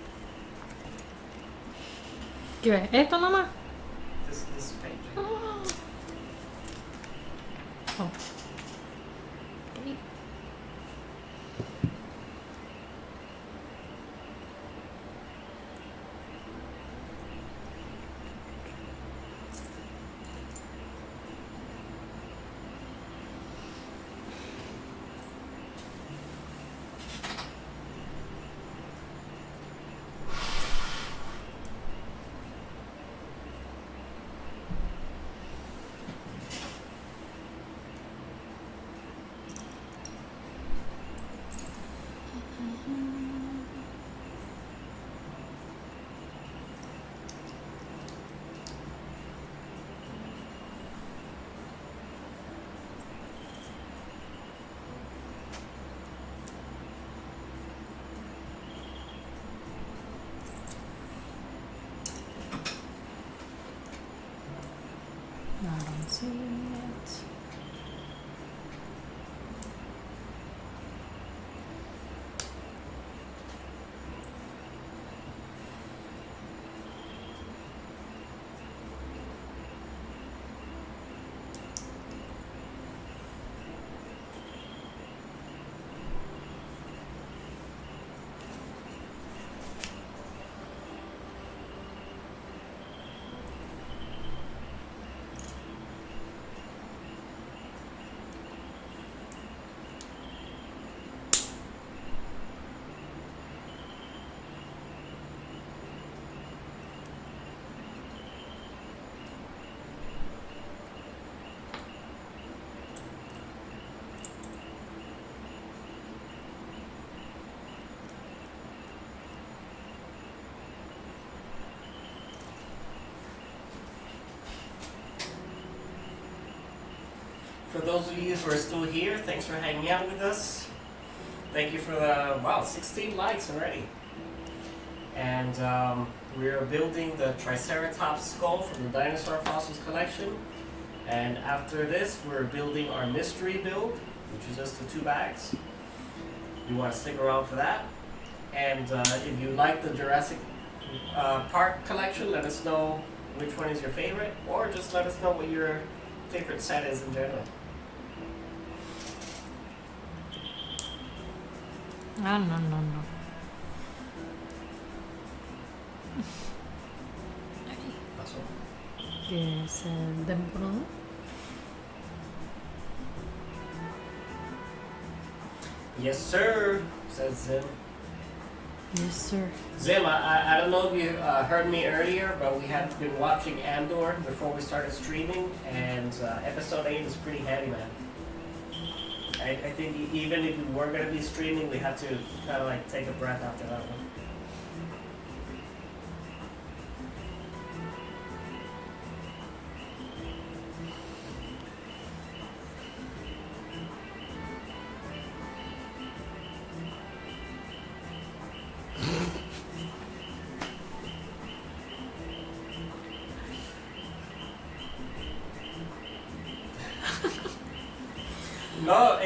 ¿Qué ves? ¿Esto nomás? This page. Oh. Okay. those of you who are still here, thanks for hanging out with us. Thank you for the, wow, 16 likes already. And we're building the Triceratops skull from the Dinosaur Fossils collection. And after this, we're building our mystery build, which is just the 2 bags. You want to stick around for that. And if you like the Jurassic Park collection, let us know which one is your favorite, or just let us know what your favorite set is in general. Ah, no. ¿Qué es el temporal? Yes, sir, says Zim. Yes, sir. Zim, I don't know if you heard me earlier, but we had been watching Andor before we started streaming, and episode 8 is pretty heavy, man. I think even if we were going to be streaming, we had to kind of like take a breath after that one. No,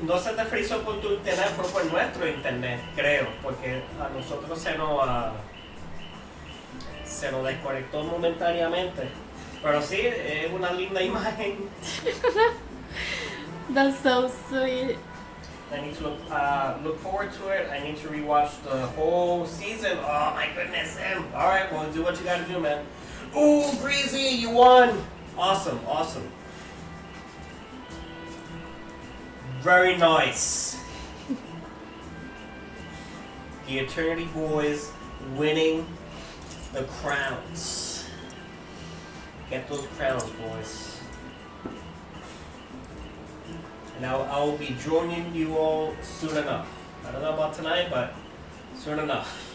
no se te frizó por tu internet, fue por nuestro internet, creo, porque a nosotros se nos desconectó momentáneamente. Pero sí, es una linda imagen. That's so sweet. I need to look forward to it. I need to rewatch the whole season. Oh my goodness, Sam. Alright, well, do what you gotta do, man. Ooh, Breezy, you won! Awesome. Very nice. The Eternity Boys winning the crowns. Get those crowns, boys. And I will be joining you all soon enough. I don't know about tonight, but soon enough.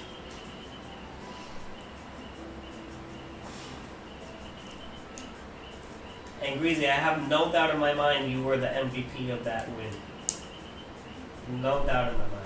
And Greasy, I have no doubt in my mind you were the MVP of that win. No doubt in my mind.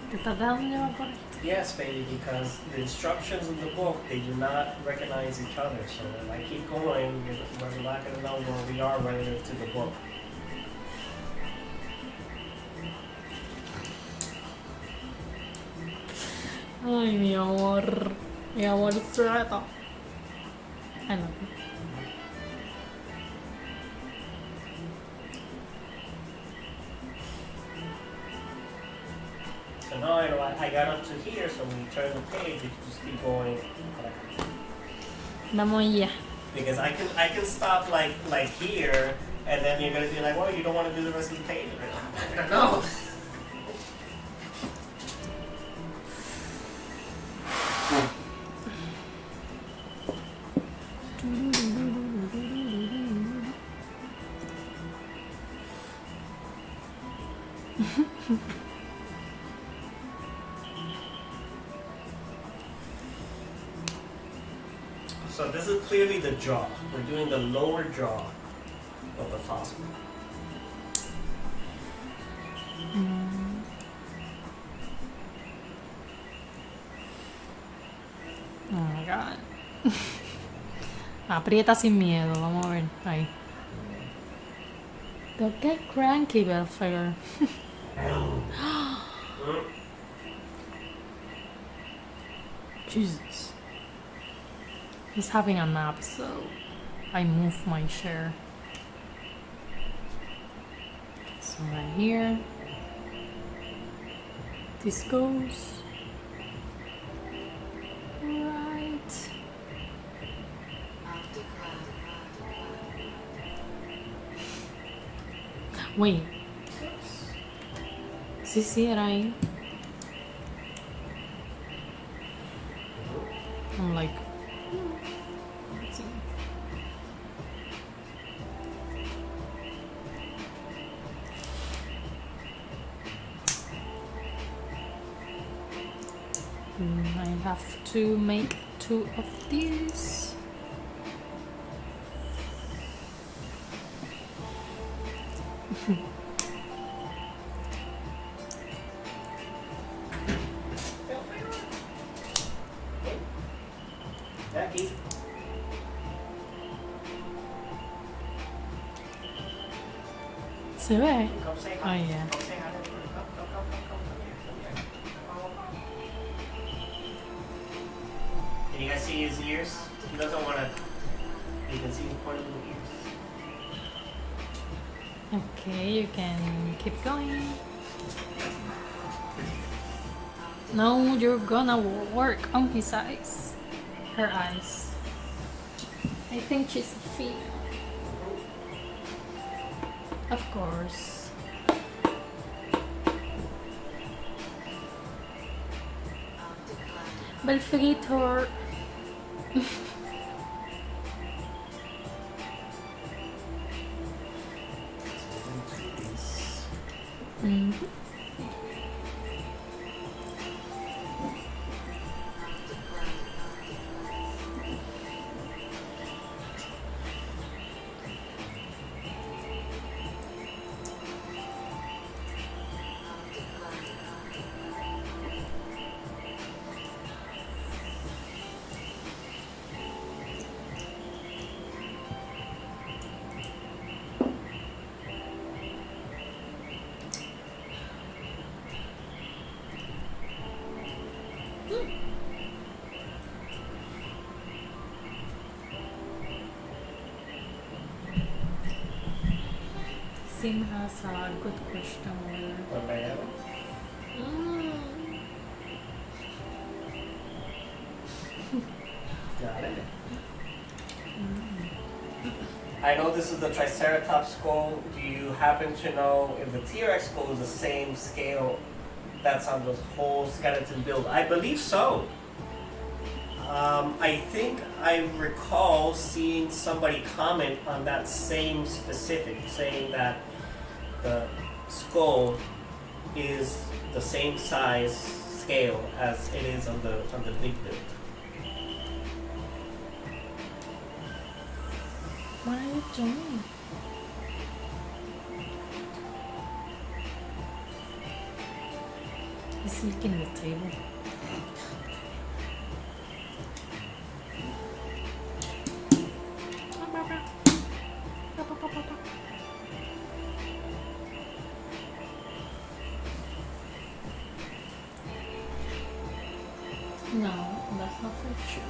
¿Te estás dejando llevar por ahí? Yes, baby, because the instructions in the book, they do not recognize each other. So if I keep going, we're not going to know where we are relative to the book. Ay, mi amor. Mi amor suelto. I love you. So now I got up to here, so when you turn the page, you just keep going. Vamos ya. Because I can stop like here, and then you're gonna be like, well, you don't want to do the rest of the page. I don't know. So this is clearly the jaw. We're doing the lower jaw of the fossil. Oh my god. Aprieta sin miedo, vamos a ver. Ahí. Don't get cranky, Belfair. Jesus. He's having a nap, so I move my chair. So right here. This goes right. Wait. Sí, sí, era ahí. I'm like, let's see. I have to make 2 of these. Jackie. Se ve? Come say Oh hi. yeah. Come say hi. Come here. Can you guys see his ears? He doesn't want to. You can see his pointy little ears. Okay, you can keep going. No, you're gonna work on his eyes. Her eyes. I think she's a female. Of course. Belfritor. Mm. Sim has a good question there. What about that one? Got it. I know this is the Triceratops skull. Do you happen to know if the T-Rex skull is the same scale that's on the whole skeleton build? I believe so. I think I recall seeing somebody comment on that same specific, saying that the skull is the same size scale as it is on the big build. What are you doing? He's licking the table. No, that's not for sure.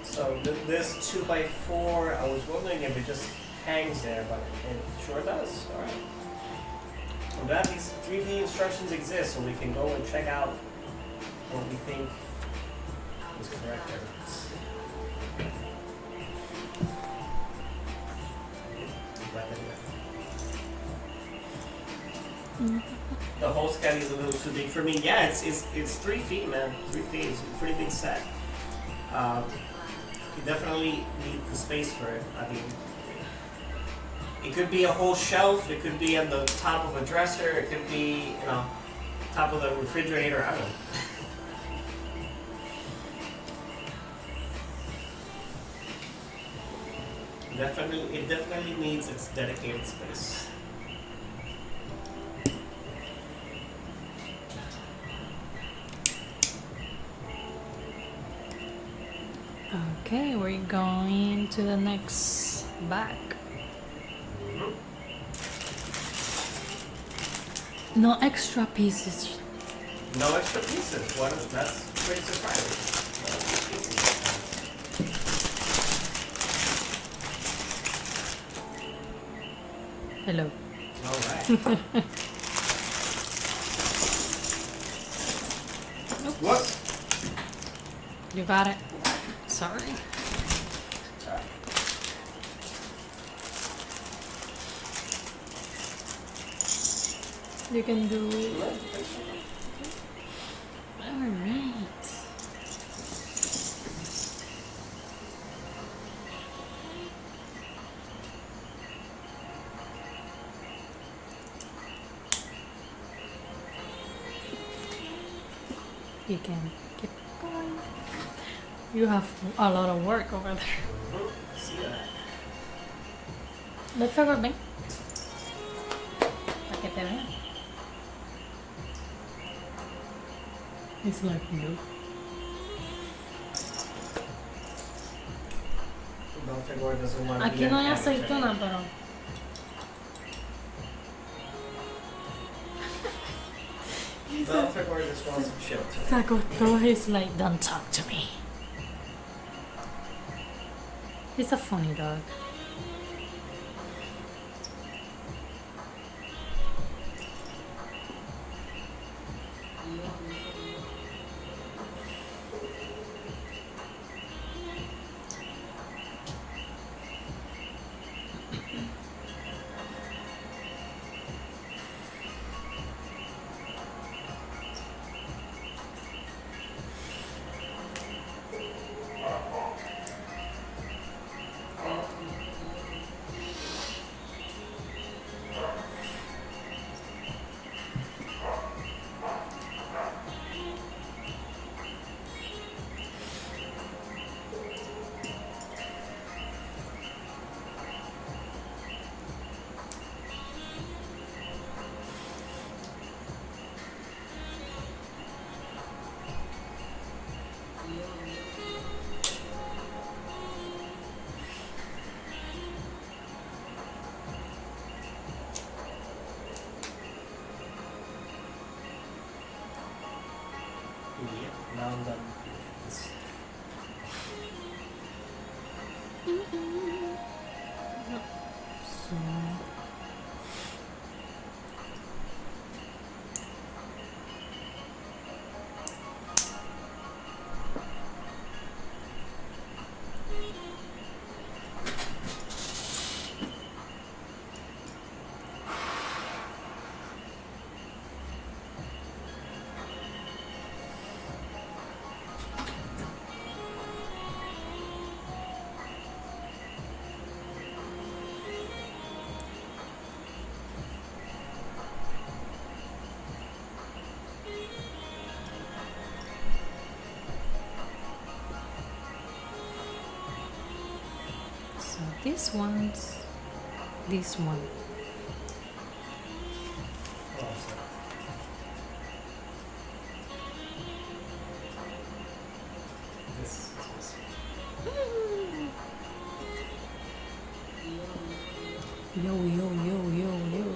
So this 2x4, I was wondering if it just hangs there, but it sure does. All right. I'm glad these 3D instructions exist, so we can go and check out what we think is correct there. The whole sketty is a little too big for me. Yeah, it's 3 feet, man. 3 feet. It's a pretty big set. You definitely need the space for it. I mean, it could be a whole shelf. It could be on the top of a dresser. It could be, top of the refrigerator. I don't know. It definitely needs its dedicated space. Okay, we're going to the next bag. No extra pieces. No extra pieces. That's pretty surprising. No extra pieces. Hello. All right. Oops. What? You got it. Sorry. Sorry. You can do it. No, Alright. You can keep going. You have a lot of work over there. See that? Let's go, ven. Para que te vean. It's like blue. Belphegor doesn't want to Aquí be an no hay amateur. aceituna, pero. Belphegor just wants to chill Se today. acostó. He's like, don't talk to me. He's a funny dog. Yep, now I'm done. So this one's this one. Oh, sorry. This is Yo yo yo yo yo.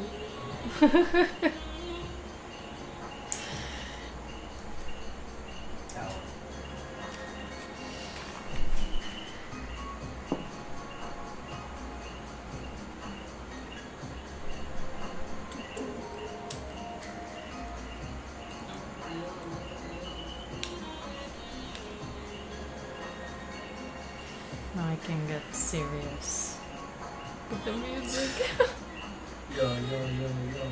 Tower. Now I can get serious with the music. Yo, yo, yo, yo.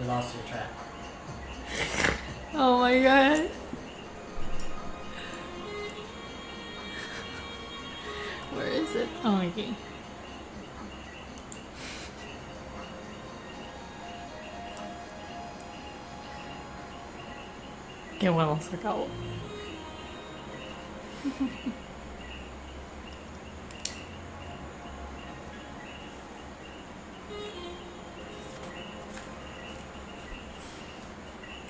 We lost your track. Oh my god. Where is it? Oh, okay. Qué bueno se acabó.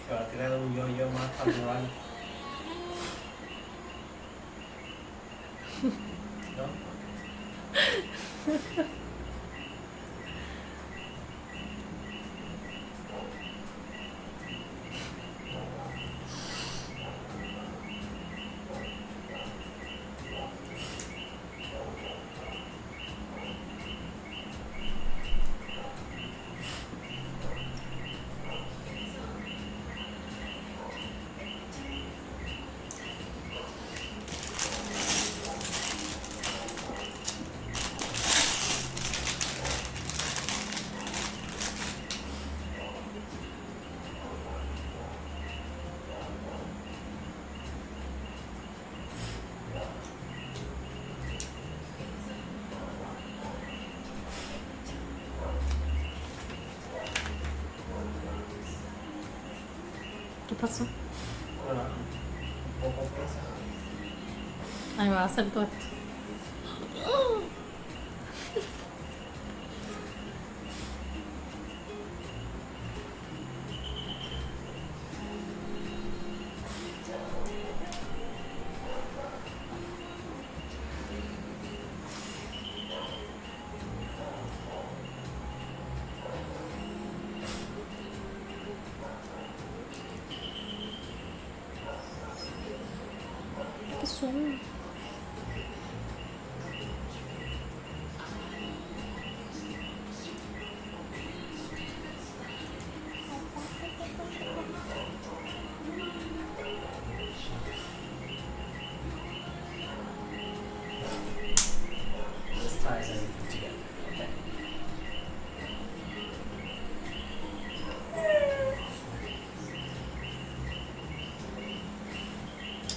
Que va a tirar un yo-yo más para probar. ¿No? ¿Qué pasó? Bueno, un poco pesa. Ahí va a hacer todo esto. ¿Qué son? This ties everything together. Okay.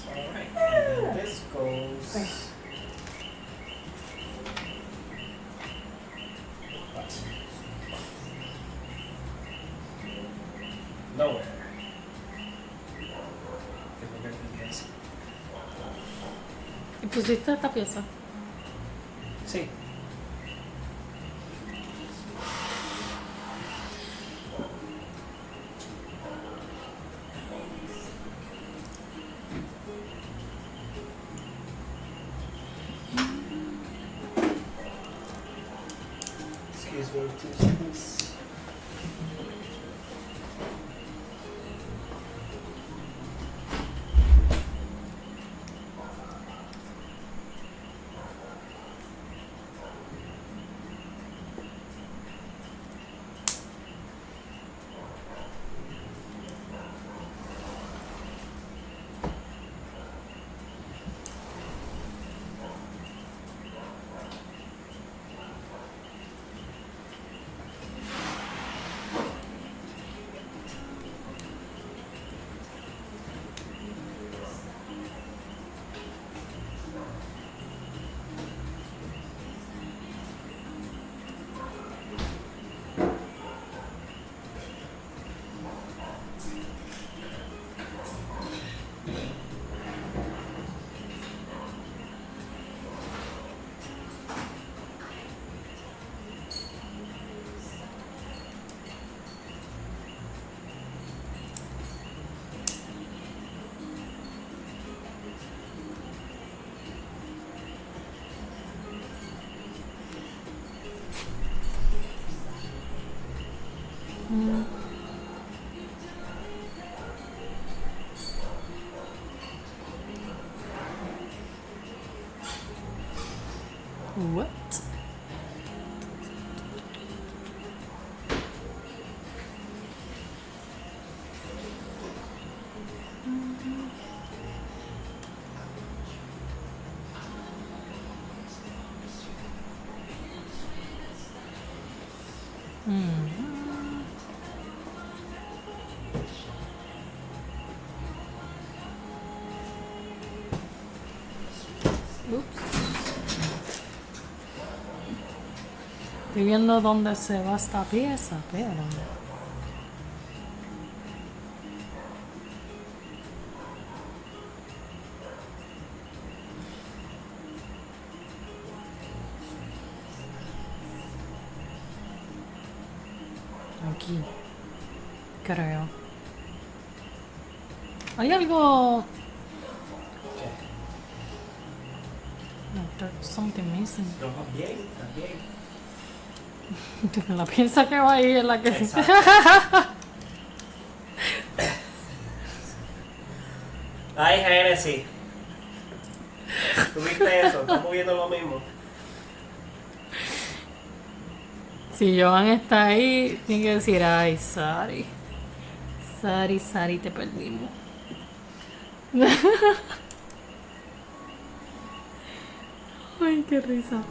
Alright, and then this goes. What? Nowhere. Que no creo que es. ¿Y pusiste esta pieza? Sí. Excuse me, 2 seconds. Mm. What? Ups. Estoy viendo dónde se va esta pieza, pero... aquí. Creo. Hay algo. Okay. No, there's something missing. No, también, también. La piensa que va ahí es la que. Exacto. Ay, Genesis. ¿Tuviste eso? Estamos viendo lo mismo. Si Joan está ahí, tiene que decir, ay, Sari. Sari, te perdimos. Ay, qué risa.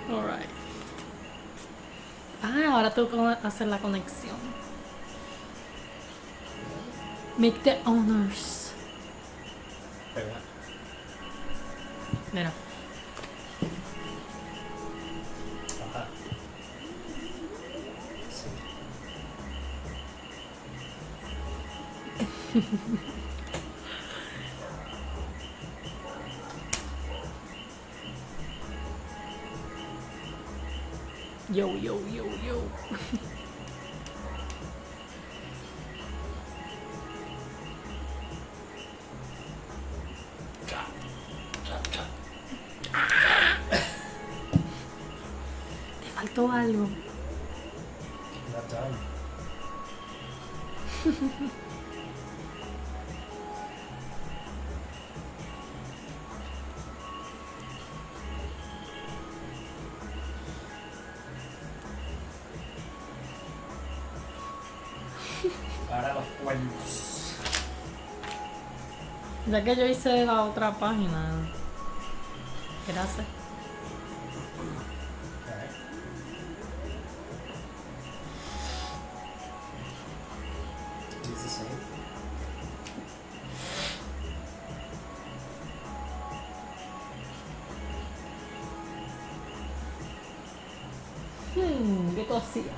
Alright. Ah, ahora tengo que hacer la conexión. Make the honors. ¿Verdad? Mira. Ajá. Sí. Yo. Te faltó algo. Not done. Para los cuernos. Ya que yo hice la otra página. Gracias. Alright. It's the same. ¿Qué cosilla?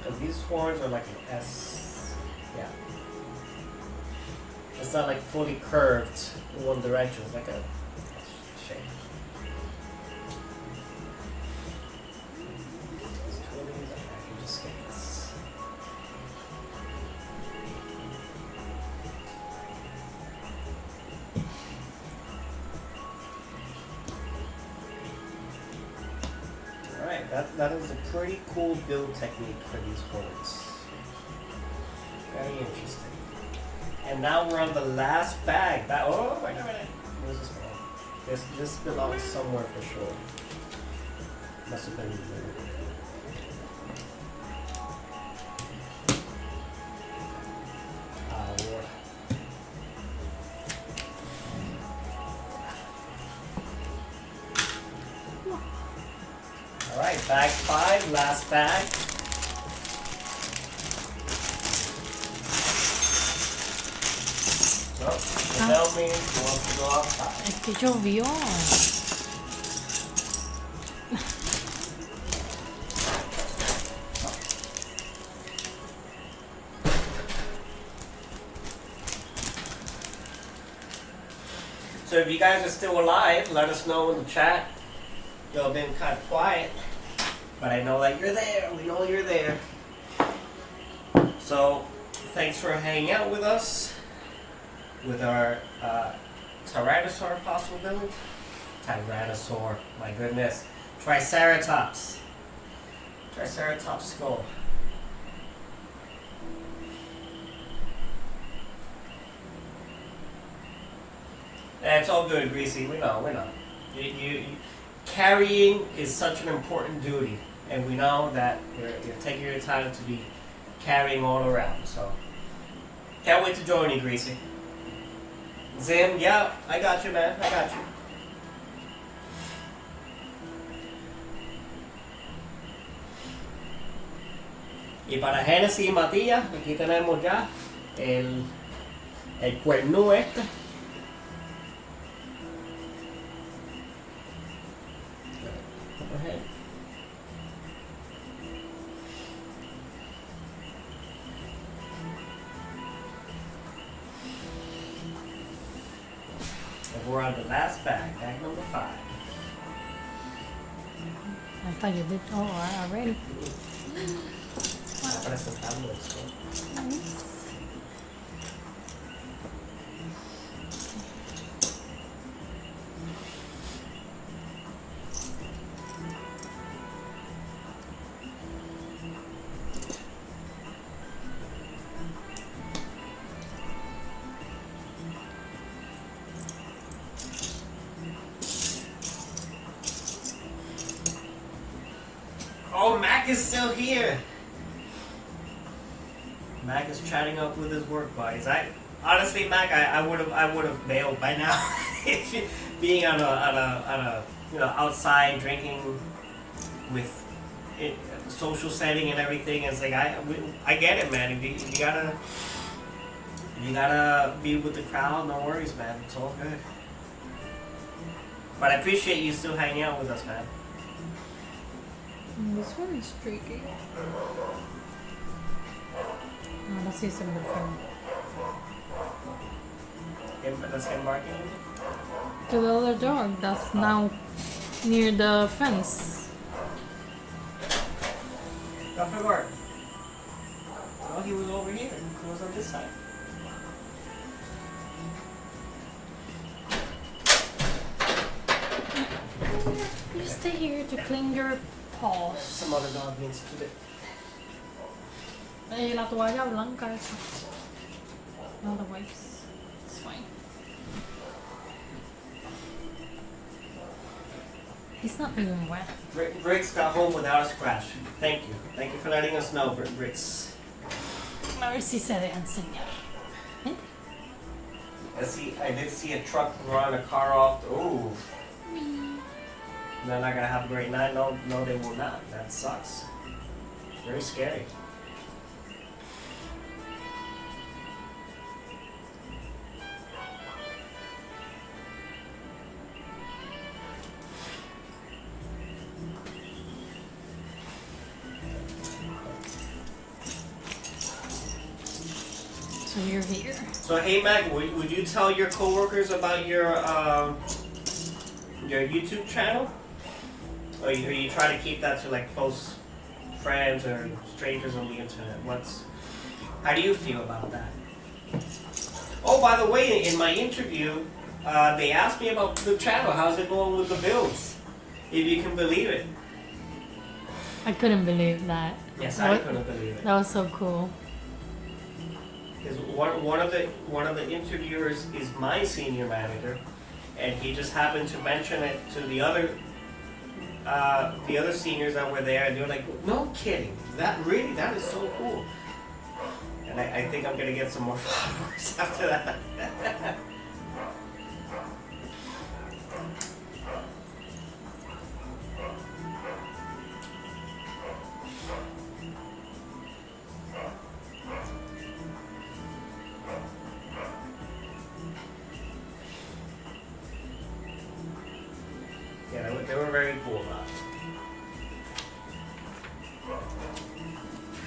And these horns are like an S. Yeah. It's not like fully curved in one direction. It's like a shape. These two of these are actually just skates. Alright, that is a pretty cool build technique for these horns. Very interesting. And now we're on the last bag. Oh, wait a minute. Where's this one? This belongs somewhere for sure. Must have been there. Lord. Alright, bag 5, last bag. So, tell me who wants to go outside. Es que llovió. So if you guys are still alive, let us know in the chat. Y'all been kind of quiet, but I know that you're there. We know you're there. So thanks for hanging out with us with our Tyrannosaur fossil build. Tyrannosaur. My goodness. Triceratops. Triceratops skull. It's all good, Greasy. We know. Carrying is such an important duty, and we know that you're taking your time to be carrying all around. So, can't wait to join you, Greasy. Zim, yeah, I got you, man. I got you. Y para Genesis y Matías, aquí tenemos ya el cuernú este. And we're on the last bag number 5. I thought you did. Oh, already. Nice. Oh, Mac is still here. Mac is chatting up with his work buddies. Honestly, Mac, I would have bailed by now. Being on a outside drinking with it, social setting and everything, it's like I get it, man. If you gotta be with the crowd, no worries, man. It's all good. But I appreciate you still hanging out with us, man. This one is streaky. Let's see some different. Let's get barking. To the other dog that's now near the fence. I forgot. Well, he was over here. He was on this side. You stay here to clean your paws. Some other dog needs to do it. La toalla blanca esa. No the wipes. It's fine. It's not even wet. Bricks got home without a scratch. Thank you. Thank you for letting us know, Bricks. A ver si se deja enseñar. I did see a truck run a car off. Ooh. They're not gonna have a great night. No, they will not. That sucks. Very scary. So you're here. So hey Mac, would you tell your coworkers about your YouTube channel? Or you try to keep that to like close friends or strangers on the internet? How do you feel about that? Oh, by the way, in my interview, they asked me about the channel. How's it going with the builds? If you can believe it. I couldn't believe that. Yes, I couldn't believe it. That was so cool. Because one of the interviewers is my senior manager, and he just happened to mention it to the other seniors that were there, and they were like, "No kidding, that is so cool." And I think I'm gonna get some more followers after that. Yeah, they were very cool about it.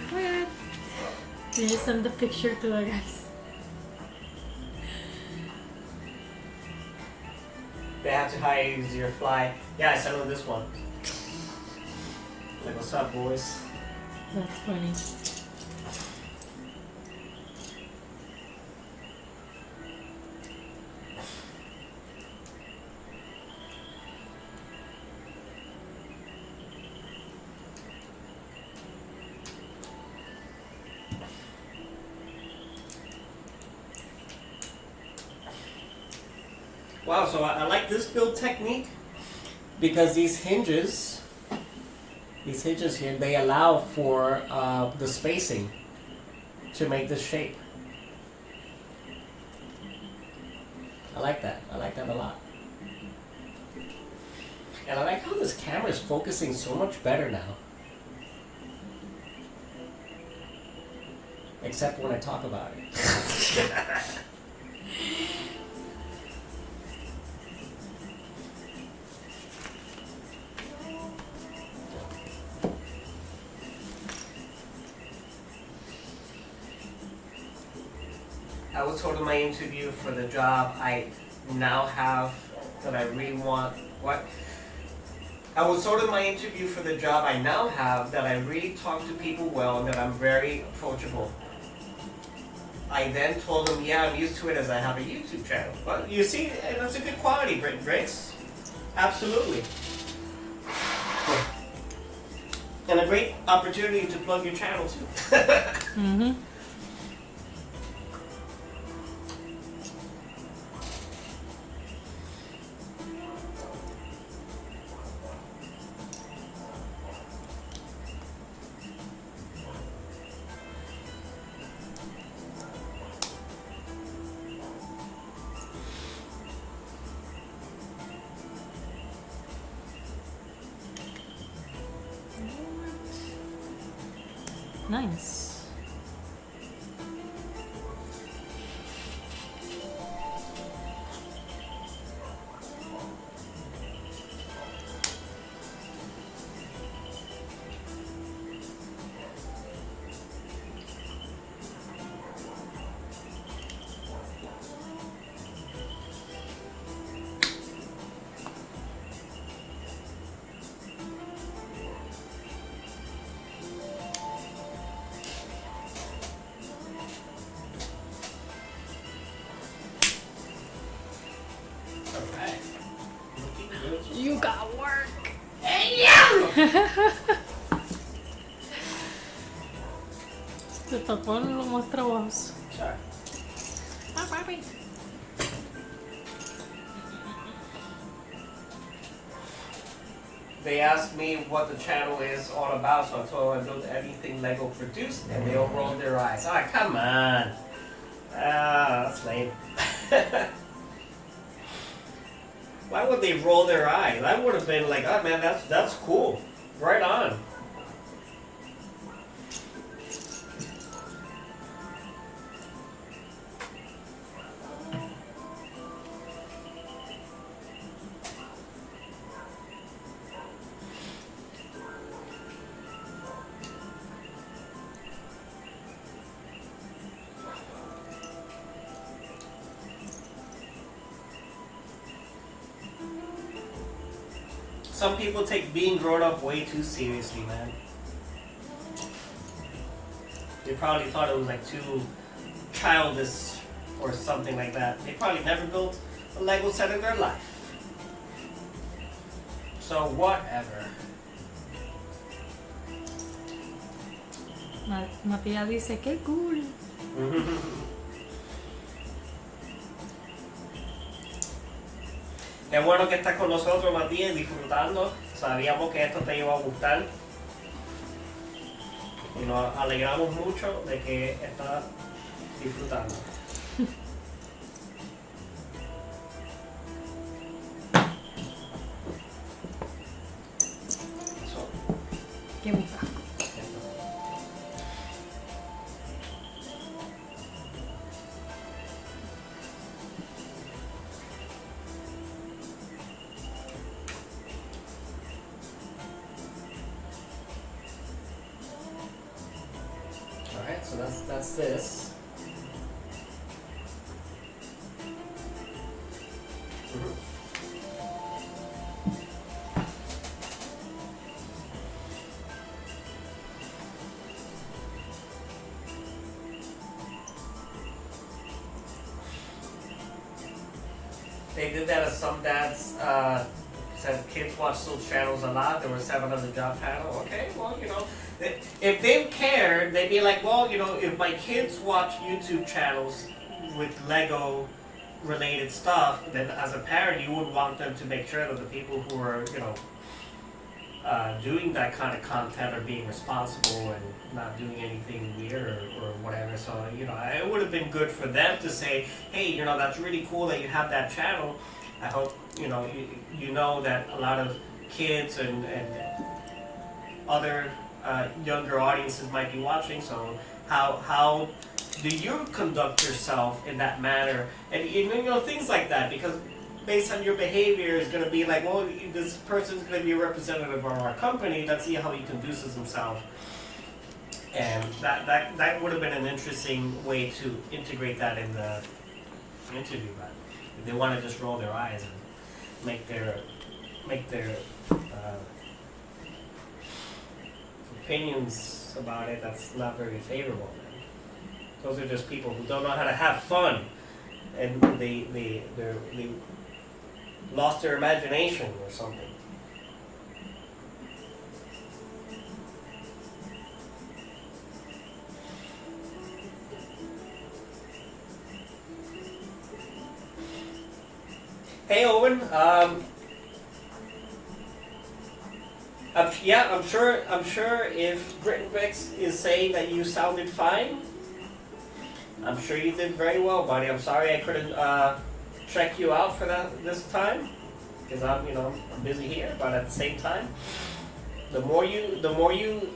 What? Did you send the picture to the guys? They have to hire your fly. Yeah, I sent them this one. Like, what's up, boys? That's funny. Wow, so I like this build technique because these hinges here, they allow for the spacing to make this shape. I like that. I like that a lot. And I like how this camera is focusing so much better now. Except when I talk about it. I was told in my interview for the job I now have that I really want. What? I was told in my interview for the job I now have that I really talk to people well and that I'm very approachable. I then told them, yeah, I'm used to it as I have a YouTube channel. But you see, that's a good quality, Briggs. Absolutely. And a great opportunity to plug your channel too. Mm-hmm. Nice. Alright. Looking good. You got work. Hey, yeah! Te tocó lo más trabajoso. Sorry. Ah, papi. They asked me what the channel is all about, so I told them I built anything Lego produced, and they all rolled their eyes. Ah, come on. Ah, that's lame. Why would they roll their eyes? I would have been like, oh man, that's cool. Right on. Some people take being grown up way too seriously, man. They probably thought it was like too childish or something like that. They probably never built a Lego set in their life. So whatever. Matías dice, qué cool. Qué bueno que estás con nosotros, Matías, disfrutando. Sabíamos que esto te iba a gustar. Y nos alegramos mucho de que estás disfrutando. So, Qué boca. Alright, so that's this. They did that as some dads said kids watch those channels a lot. There were 7 on the job panel. Okay, well, you know, if they cared, they'd be like, well, you know, if my kids watch YouTube channels with Lego related stuff, then as a parent, you would want them to make sure that the people who are, doing that kind of content are being responsible and not doing anything weird or whatever. So, it would have been good for them to say, hey, that's really cool that you have that channel. I hope, you know that a lot of kids and other younger audiences might be watching. So how do you conduct yourself in that manner? And, things like that, because based on your behavior is going to be like, well, this person is going to be a representative of our company. Let's see how he conduces himself. And that would have been an interesting way to integrate that in the interview. But if they want to just roll their eyes and make their opinions about it, that's not very favorable. Those are just people who don't know how to have fun, and they lost their imagination or something. Hey Owen, I'm sure if Grittenbix is saying that you sounded fine, I'm sure you did very well, buddy. I'm sorry I couldn't check you out for this time, because I'm busy here. But at the same time, the more you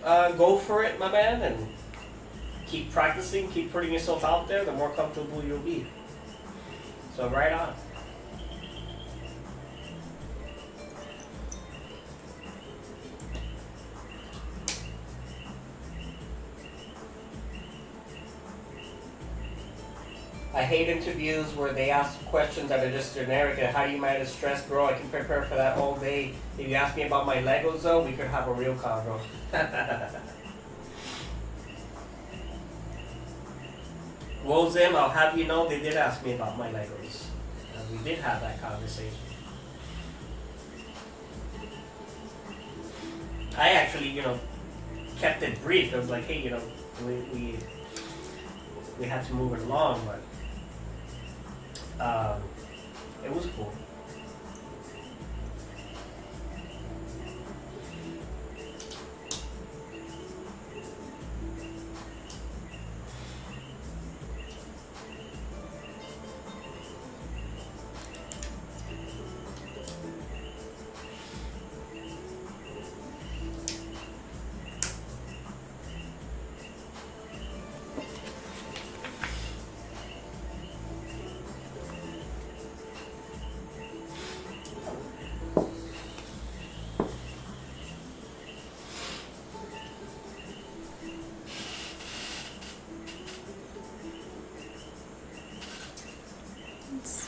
go for it, my man, and keep practicing, keep putting yourself out there, the more comfortable you'll be. So right on. I hate interviews where they ask questions that are just generic. And how do you manage stress, bro? I can prepare for that all day. If you ask me about my Legos, though, we could have a real convo. Well, Zim, I'll have you know they did ask me about my Legos. And we did have that conversation. I actually, kept it brief. I was like, hey, we had to move it along, but it was cool.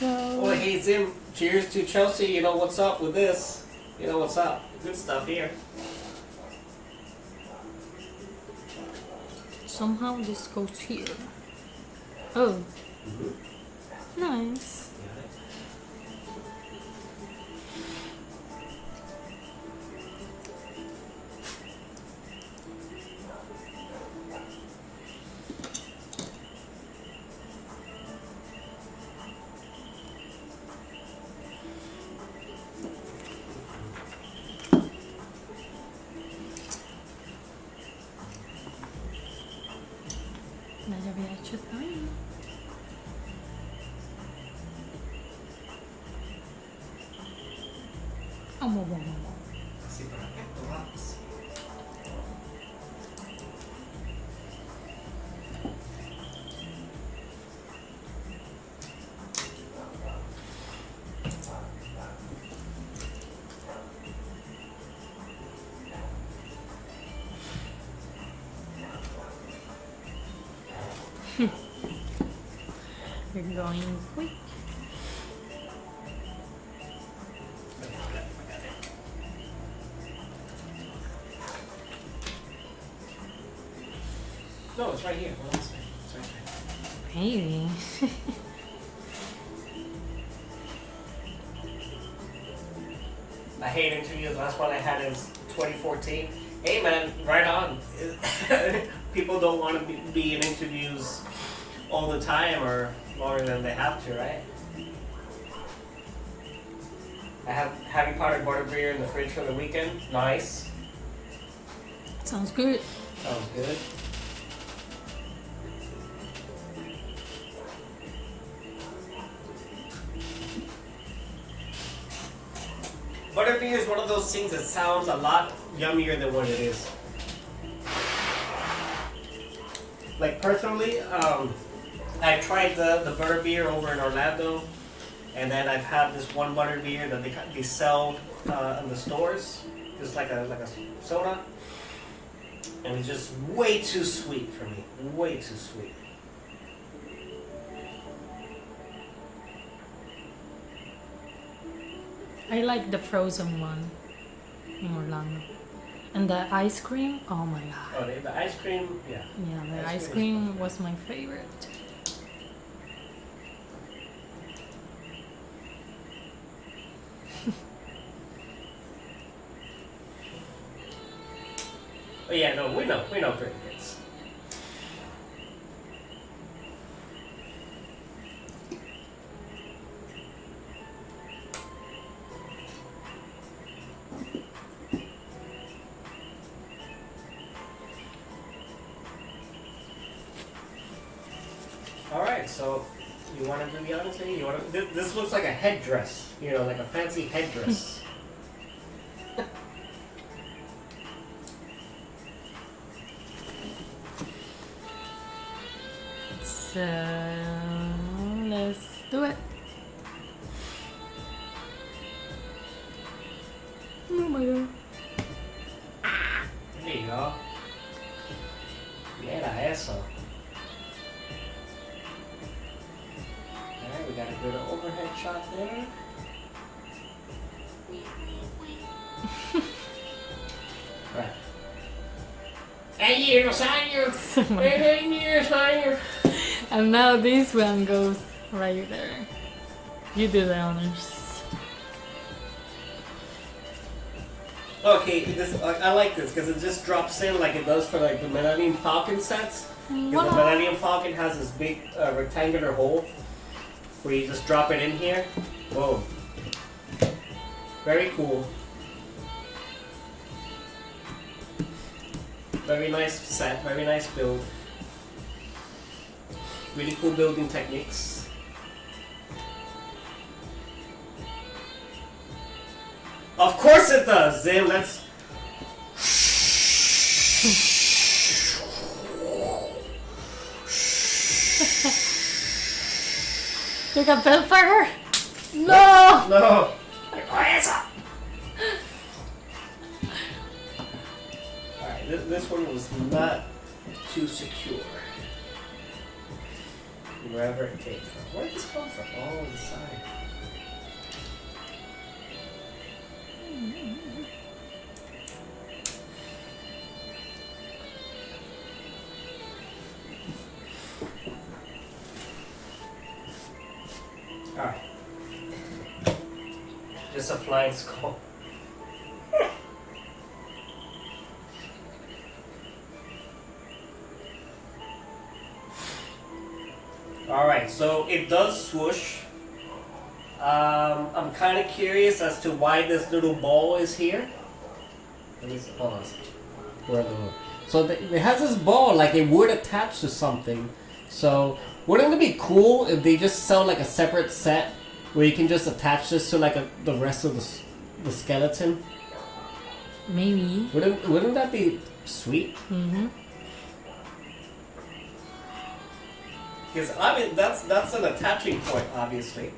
Oh, hey Zim, cheers to Chelsea. You know what's up with this? You know what's up. Good stuff here. Somehow this goes here. Oh. Nice. You're going quick. No, it's right here. Hold on a second. It's right there. Maybe. I hate interviews. Last one I had is 2014. Hey man, right on. People don't want to be in interviews all the time or longer than they have to, right? I have Harry Potter butterbeer in the fridge for the weekend. Nice. Sounds good. Sounds good. Butterbeer is one of those things that sounds a lot yummier than what it is. Like personally, I tried the butterbeer over in Orlando, and then I've had this one butterbeer that they sell in the stores, just like a soda, and it's just way too sweet for me. Way too sweet. I like the frozen one in Orlando. And the ice cream, oh my god. Oh, the ice cream, yeah. Yeah, the ice cream was my favorite. Oh yeah, no, we know Great Kids. All right, so you want to do the honors thing? You want to? This looks like a headdress, you know, like a fancy headdress. So let's do it. Oh my god. There you go. Mira eso. Alright, we got a good overhead shot there. Right. Oh my god. And now this one goes right there. You do the honors. Okay, this I like this because it just drops in like it does for like the Millennium Falcon sets. Because the Millennium Falcon has this big rectangular hole where you just drop it in here. Boom. Very cool. Very nice set, very nice build. Really cool building techniques. Of course it does! Then let's... You got Bellfire? No! No! Alright, this one was not too secure. Wherever it came from. Where did this come from? Oh, the side. Alright. Just a flying skull. Alright, so it does swoosh. I'm kind of curious as to why this little ball is here. Let me see. Hold on a second. Where the So it has this ball like it would attach to something. So wouldn't it be cool if they just sell like a separate set where you can just attach this to like the rest of the skeleton? Maybe. Wouldn't that be sweet? Mm-hmm. Because I mean that's an attaching point, obviously.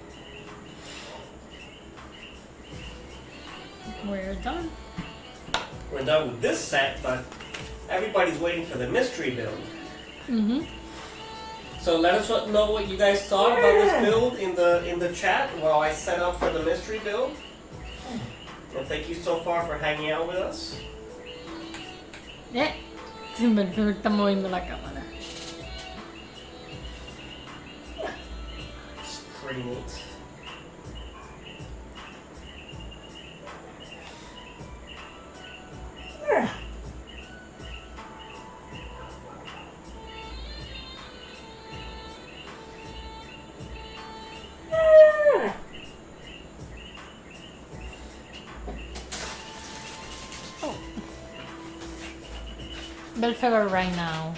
We're done. We're done with this set, but everybody's waiting for the mystery build. Mm-hmm. So let us know what you guys thought about this build in the chat while I set up for the mystery build. And thank you so far for hanging out with us. Siempre me está moviendo la cámara. It's pretty neat. Belphegor right now.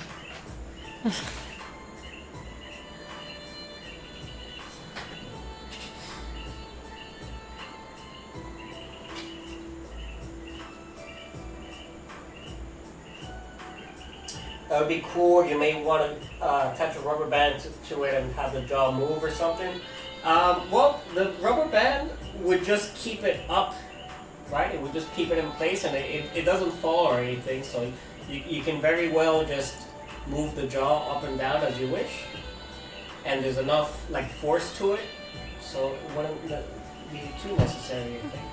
That would be cool. You may want to attach a rubber band to it and have the jaw move or something. Well, the rubber band would just keep it up, right? It would just keep it in place and it doesn't fall or anything. So you can very well just move the jaw up and down as you wish. And there's enough like force to it, so it wouldn't be too necessary, I think.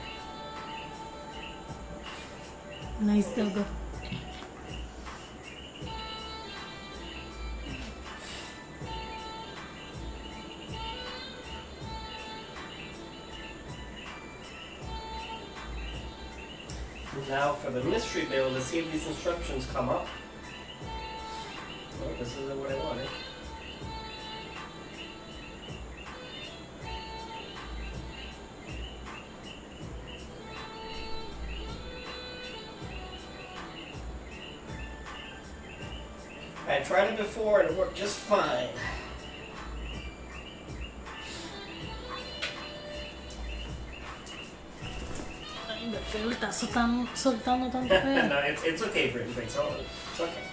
Nice doggo. Now for the mystery build, let's see if these instructions come up. Oh, this isn't what I wanted. I tried it before and it worked just fine. Ay, Belphegor está soltando tanto pelo. No, it's okay, Brittany. It's okay.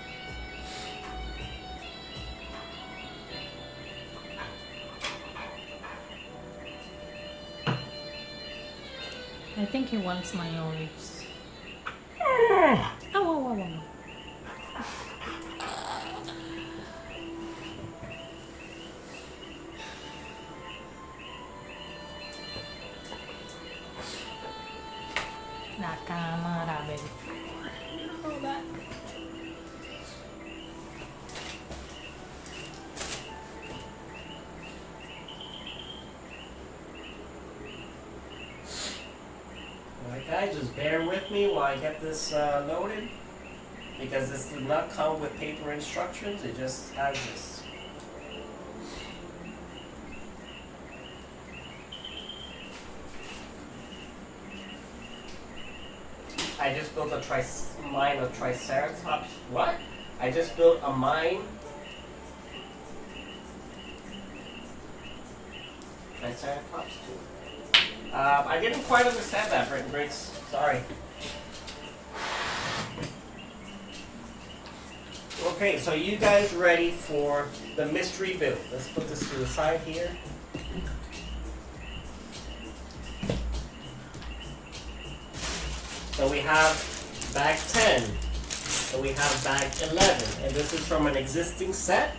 I think he wants my olives. Oh, oh, oh, oh. La cámara, Belphegor. You know that. Alright guys, just bear with me while I get this loaded. Because this does not come with paper instructions, it just has this. I just built a mine of Triceratops. What? I just built a mine. Triceratops too. I didn't quite understand that, Britton Briggs. Sorry. Okay, so you guys ready for the mystery build? Let's put this to the side here. So we have bag 10, so we have bag 11, and this is from an existing set.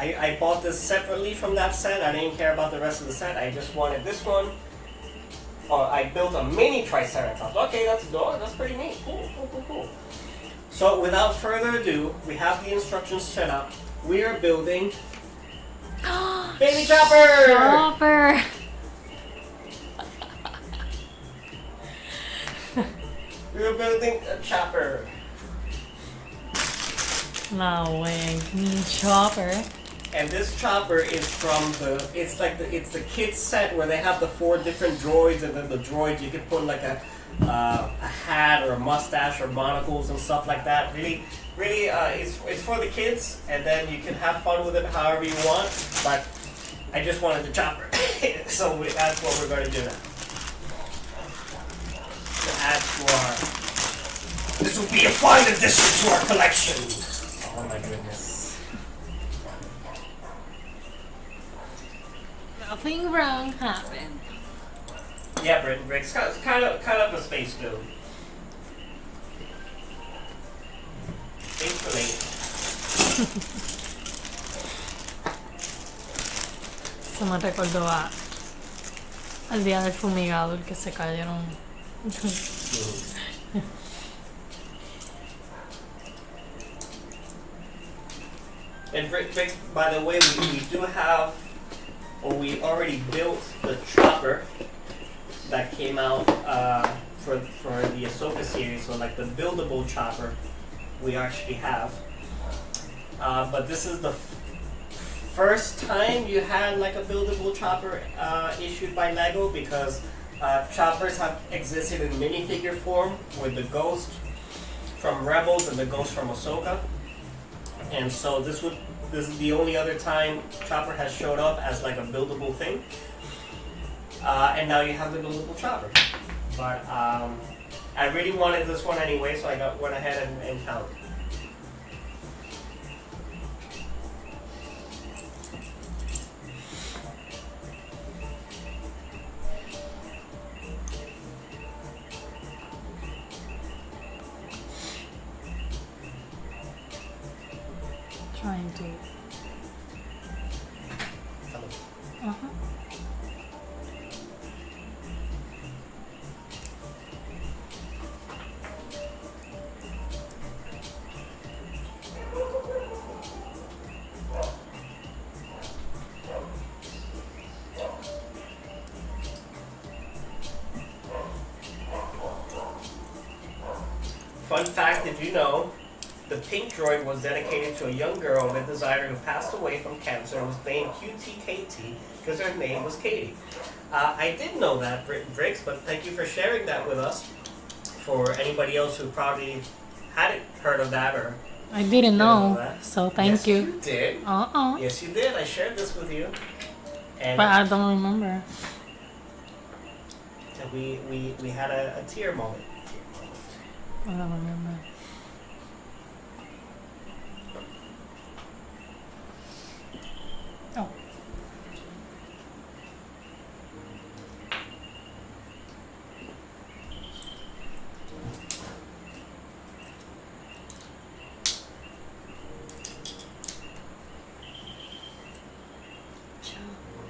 I bought this separately from that set. I didn't care about the rest of the set. I just wanted this one. Oh, I built a mini Triceratops. Okay, that's pretty neat. Cool. So without further ado, we have the instructions set up. We are building Baby Chopper! Chopper! We're building a chopper. No way, me Chopper. And this chopper is from it's the kids set where they have the 4 different droids, and then the droids you can put like a hat or a mustache or monocles and stuff like that. Really, it's for the kids, and then you can have fun with it however you want. But I just wanted the chopper, so that's what we're going to do now. To add to our, this will be a fun addition to our collection. Oh my goodness. Nothing wrong happened. Yeah, Britton Briggs. It's kind of a space build. Space related. Se me recordó al día del fumigador que se cayeron. And Briggs, by the way, we do have, or we already built the chopper that came out for the Ahsoka series, so like the buildable chopper we actually have. But this is the first time you had like a buildable chopper issued by LEGO, because choppers have existed in minifigure form with the Ghost from Rebels and the Ghost from Ahsoka, and so this is the only other time Chopper has showed up as like a buildable thing. And now you have the buildable Chopper. But I really wanted this one anyway, so I went ahead and found it. Trying to. Uh-huh. Fun fact, did you know the pink droid was dedicated to a young girl that designer who passed away from cancer and was named QTKT because her name was Katie. I did know that, Briggs, but thank you for sharing that with us. For anybody else who probably hadn't heard of that or I didn't know, so thank yes, you. You did. Yes, you did. I shared this with you. And But I don't remember. we had a tear moment. I don't remember. Oh.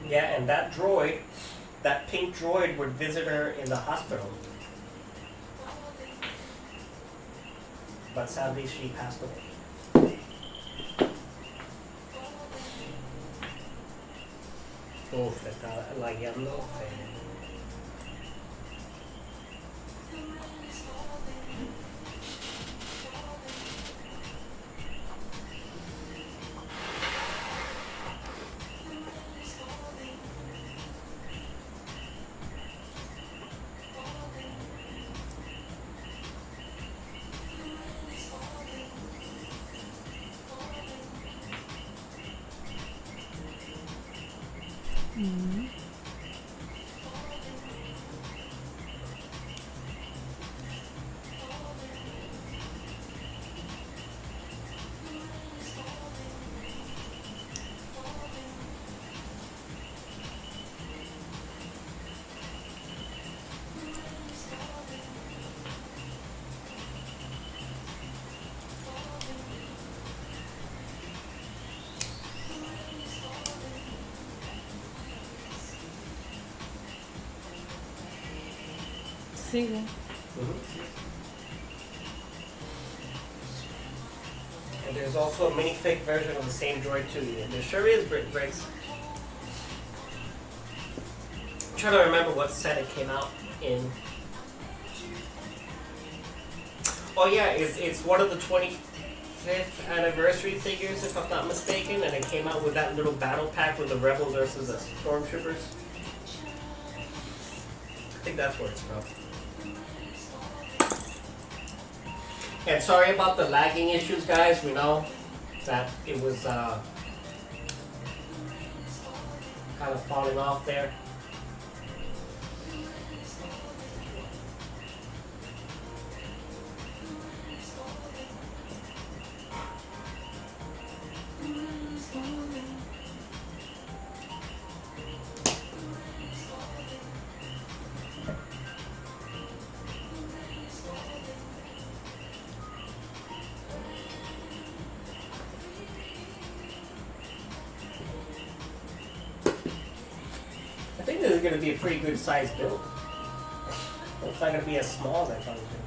Yeah, and that droid, that pink droid would visit her in the hospital. But sadly, she passed away. Uf, está lagueando feo. Mm. Sigue. And there's also a minifig version of the same droid too. And there sure is, Briggs. I'm trying to remember what set it came out in. Oh yeah, it's one of the 25th anniversary figures, if I'm not mistaken, and it came out with that little battle pack with the Rebels versus the Stormtroopers. I think that's where it's from. And sorry about the lagging issues, guys. We know that it was kind of falling off there. I think this is going to be a pretty good size build. It's not going to be as small as I thought it was going to be.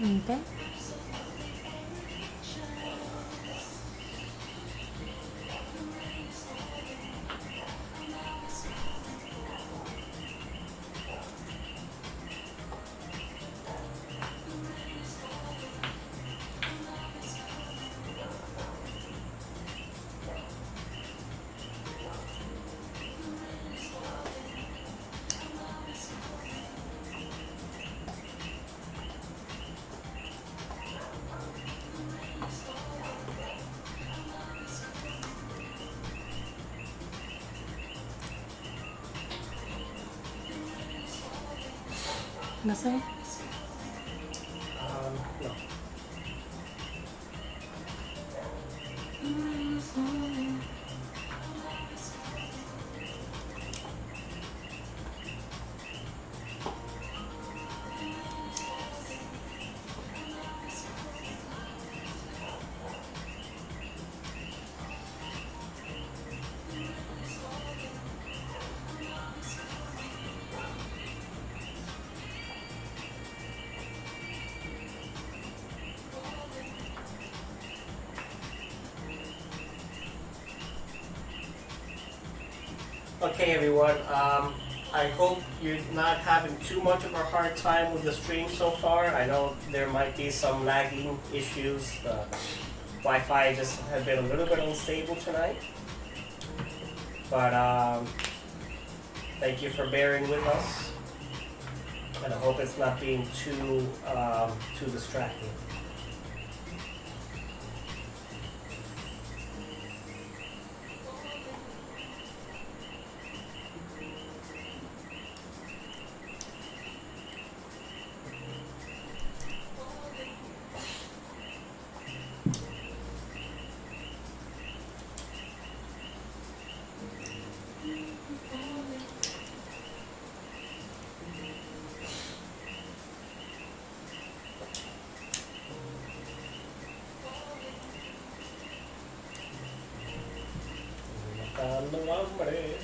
Okay. Nasa? No. Okay, everyone. I hope you're not having too much of a hard time with the stream so far. I know there might be some lagging issues. The Wi-Fi just has been a little bit unstable tonight. But thank you for bearing with us. And I hope it's not being too distracting. Matando hambre.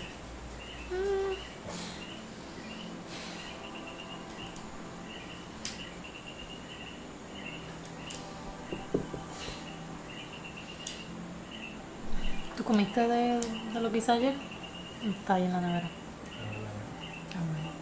¿Tú comiste de lo pizza ayer? Está ahí en la nevera. Ah, bueno.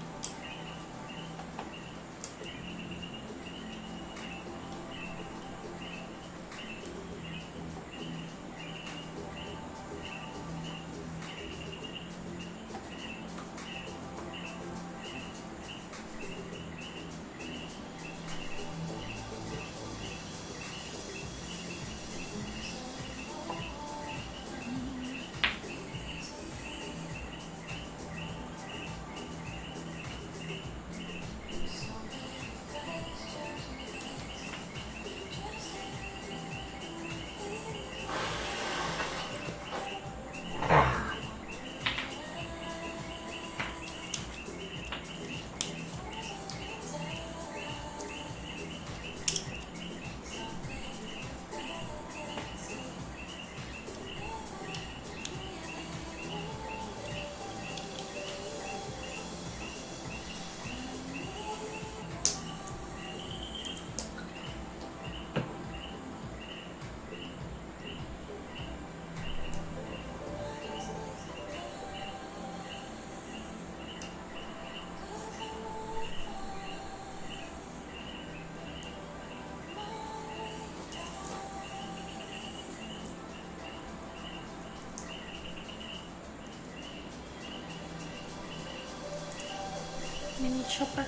Mini chopper.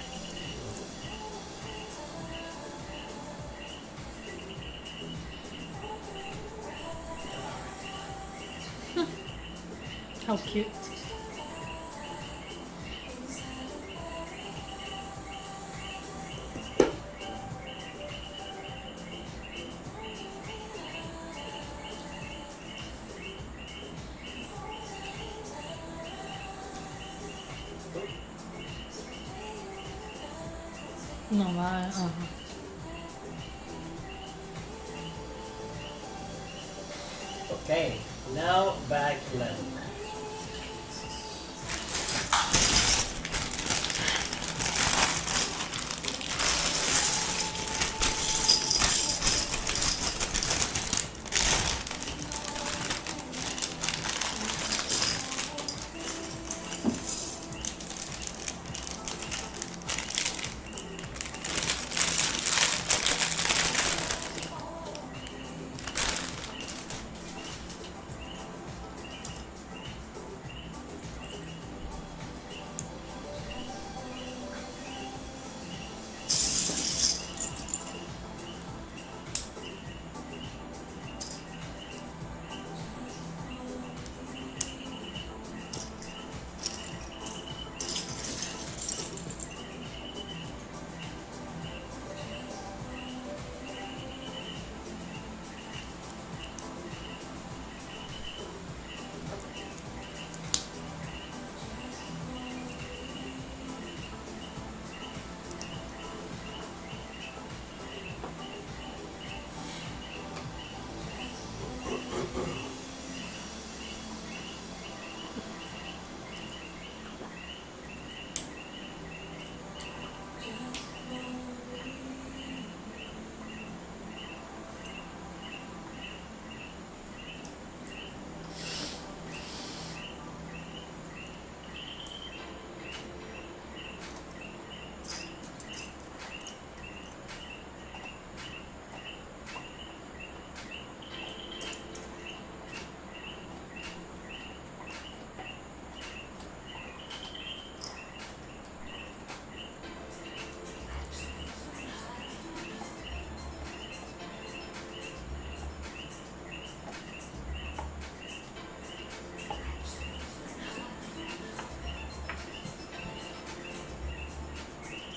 How cute. No va, ajá. Okay, now back left.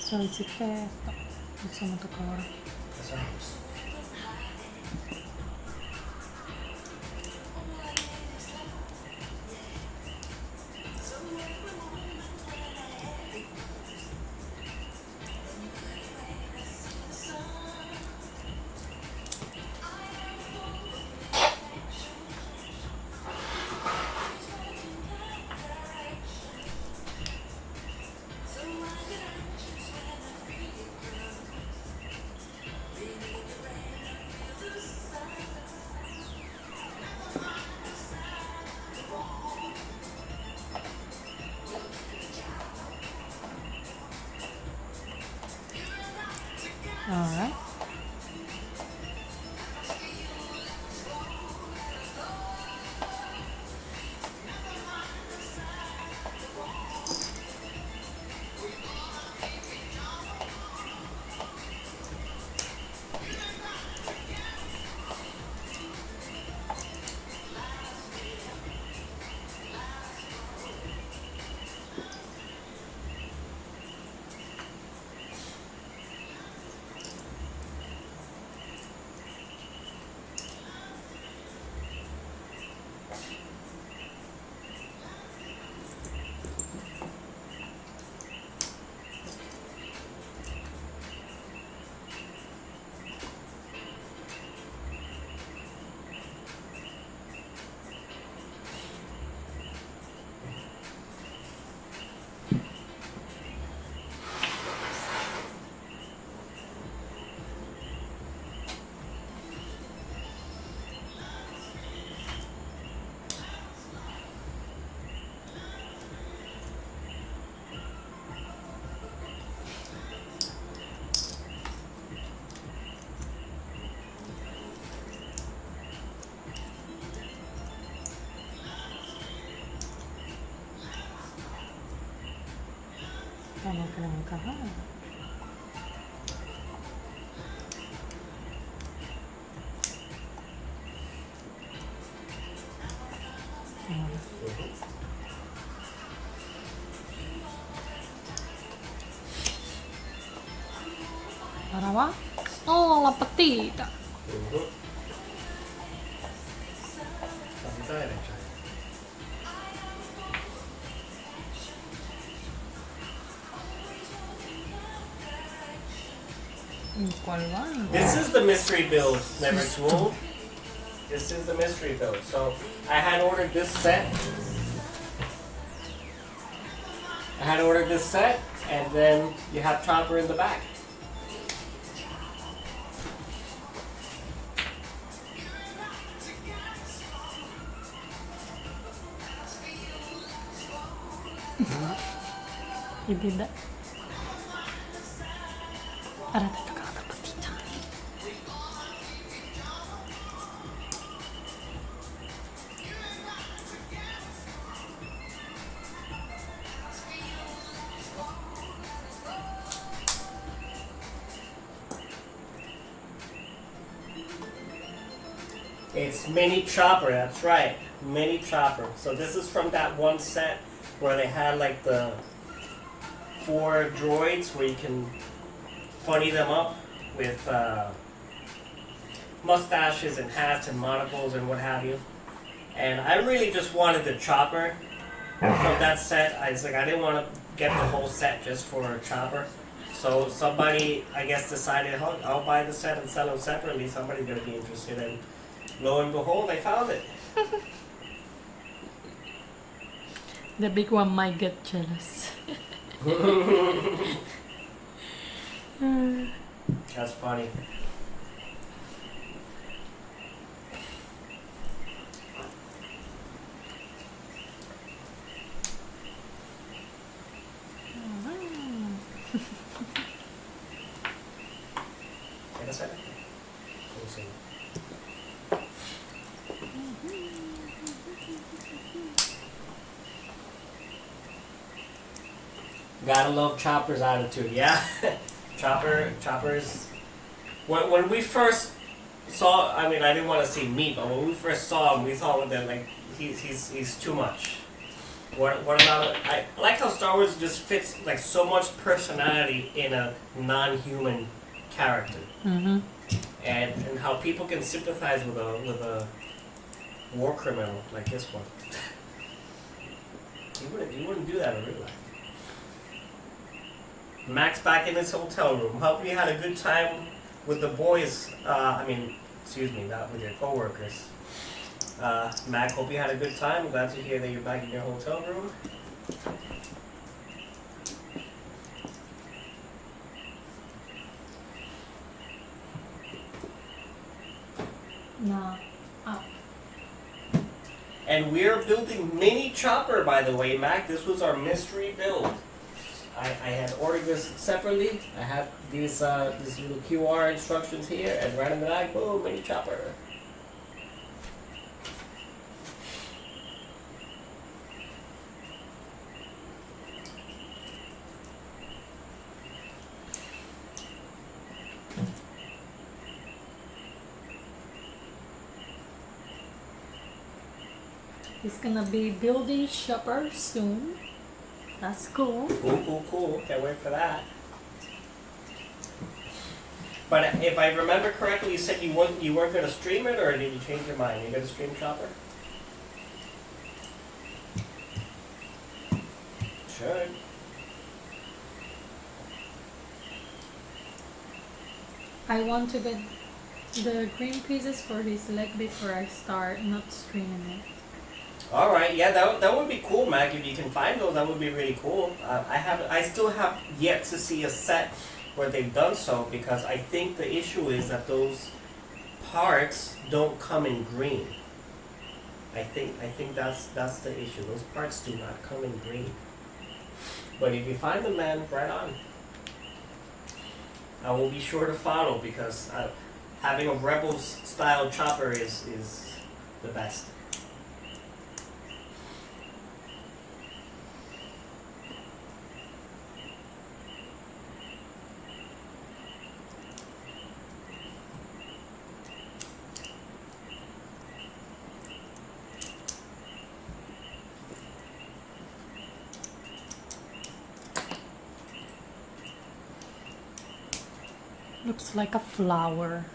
Solicitetta. Insomma, tocca ora. That's all. Alright. Tama ka naman ka ha. Ora va? Oh, la patita. Patita derecha. ¿Cuál va? This is the mystery build, Never Too Old. This is the mystery build. So I had ordered this set. And then you have Chopper in the back. He did that. Ahora te toca la otra patita. It's Mini Chopper, that's right. Mini Chopper. So this is from that one set where they had like the 4 droids where you can funny them up with mustaches and hats and monocles and what have you. And I really just wanted the Chopper from that set. I was like, I didn't want to get the whole set just for Chopper. So somebody, I guess, decided, oh, I'll buy the set and sell them separately. Somebody's going to be interested. And lo and behold, I found it. The big one might get jealous. That's funny. Wait a second. We'll see. Gotta love Chopper's attitude, yeah. Chopper's. When we first saw, I mean, I didn't want to see meat, but when we first saw him, we thought that like he's too much. What about it? I like how Star Wars just fits like so much personality in a non-human character, Mm-hmm. and how people can sympathize with a war criminal like this one. You wouldn't do that in real life. Max back in his hotel room. Hope you had a good time with the boys. Excuse me, not with your coworkers. Mac, hope you had a good time. I'm glad to hear that you're back in your hotel room. No. Oh. And we're building Mini Chopper, by the way, Mac. This was our mystery build. I had ordered this separately. I have these little QR instructions here, and right in the back, boom, Mini Chopper. He's gonna be building shopper soon. That's cool. Cool. Can't wait for that. But if I remember correctly, you said you weren't going to stream it, or did you change your mind? You going to stream Chopper? Should. I want to get the green pieces for his leg before I start not streaming it. All right, yeah, that would be cool, Mac. If you can find those, that would be really cool. I still have yet to see a set where they've done so, because I think the issue is that those parts don't come in green. I think that's the issue. Those parts do not come in green. But if you find them, man, right on. I will be sure to follow, because having a Rebels style chopper is the best. Looks like a flower.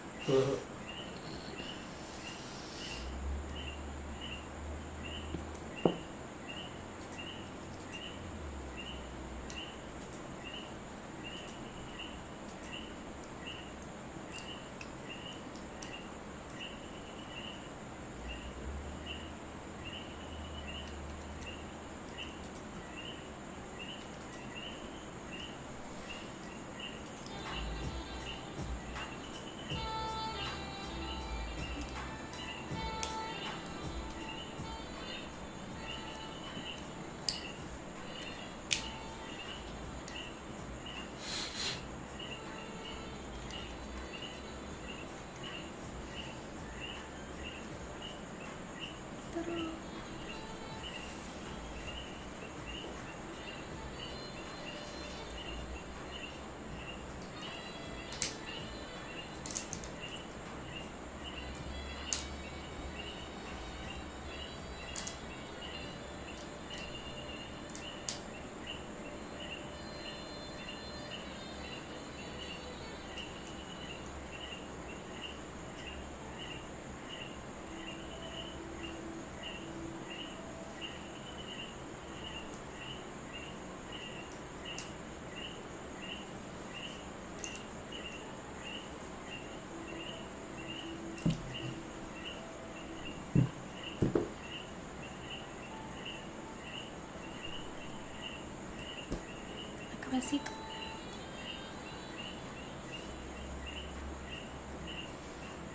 Classic.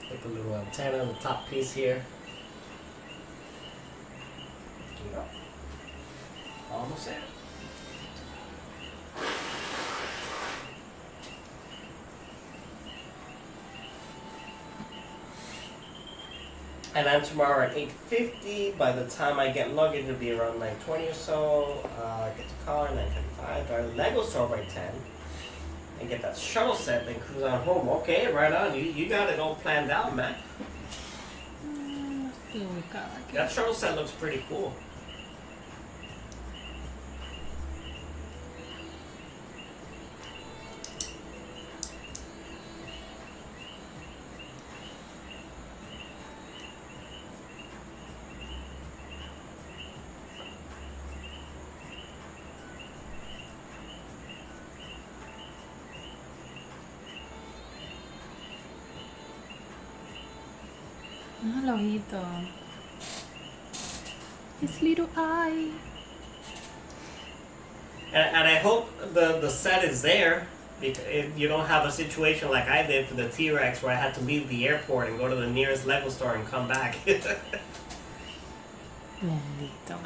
Like a little antenna on the top piece here. Yep. Almost there. And then tomorrow at 8:50. By the time I get luggage, it'll be around 9:20 or so. Get the car 9:35. Drive the Lego store by 10. And get that shuttle set, then cruise on home. Okay, right on. You got it all planned out, man. That shuttle set looks pretty cool. Ah, el ojito. His little eye. And I hope the set is there, because you don't have a situation like I did for the T-Rex where I had to leave the airport and go to the nearest Lego store and come back. Bendito.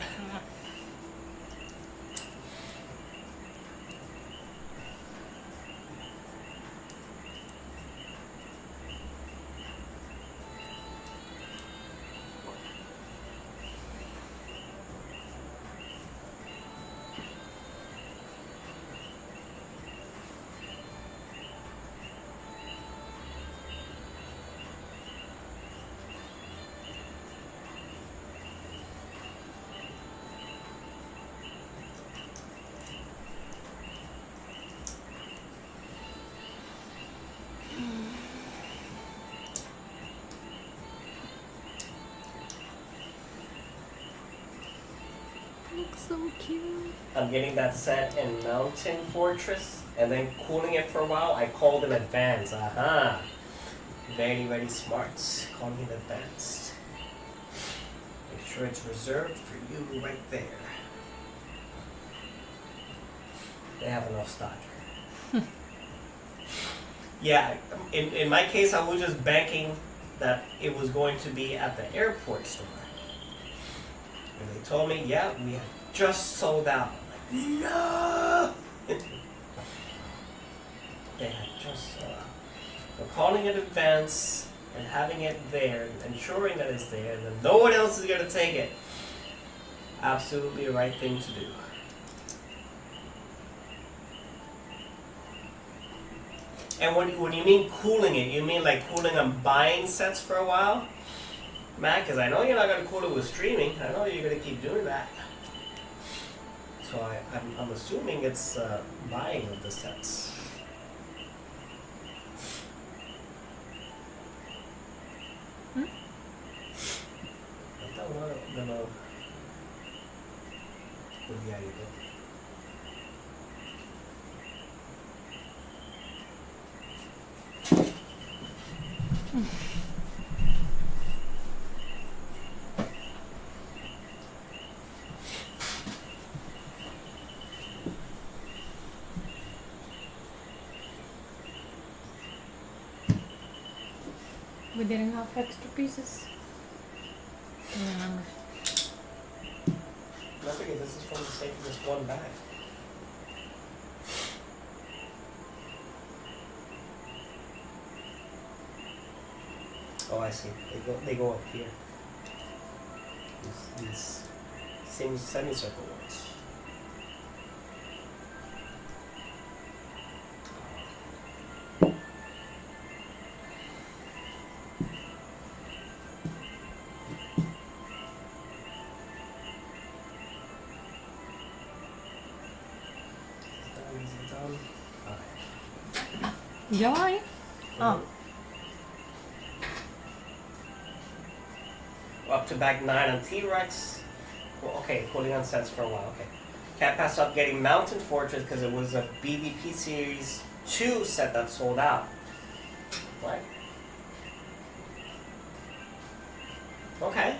Looks so cute. I'm getting that set in Mountain Fortress and then cooling it for a while. I called in advance. Aha. Very, very smart. Calling in advance. Make sure it's reserved for you right there. They have enough stock. Yeah, in my case, I was just banking that it was going to be at the airport store. And they told me, yeah, we have just sold out. I'm like, no! They had just sold out. But calling in advance and having it there, ensuring that it's there, and then no one else is going to take it. Absolutely the right thing to do. And when you mean cooling it, you mean like cooling on buying sets for a while? Matt, because I know you're not going to cool it with streaming. I know you're going to keep doing that. So I'm assuming it's buying of the sets. Hmm? I thought no. Yeah, you go. We didn't have extra pieces. Remember. That's okay, this is from the same this one bag. Oh, I see. They go up here. These semicircle ones. ¿Ya va ahí? Ah. Up to bag 9 on T-Rex. Well, okay, holding on sets for a while. Okay. Can't pass up getting Mountain Fortress because it was a BVP Series 2 set that sold out. What? Okay.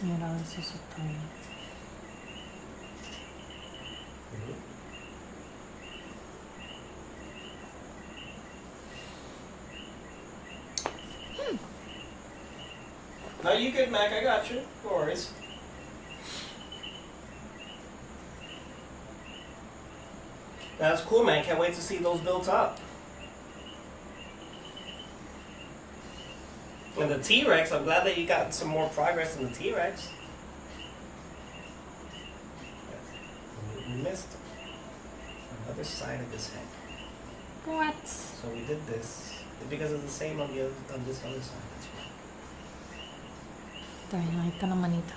Mira, a ver si eso está bien. No, you good, Mac. I got you. No worries. That's cool, man. Can't wait to see those built up. And the T-Rex, I'm glad that you got some more progress in the T-Rex. We missed another side of his head. What? So we did this because it's the same on the other, on this other side. That's why. Está bien, ahí está la manita.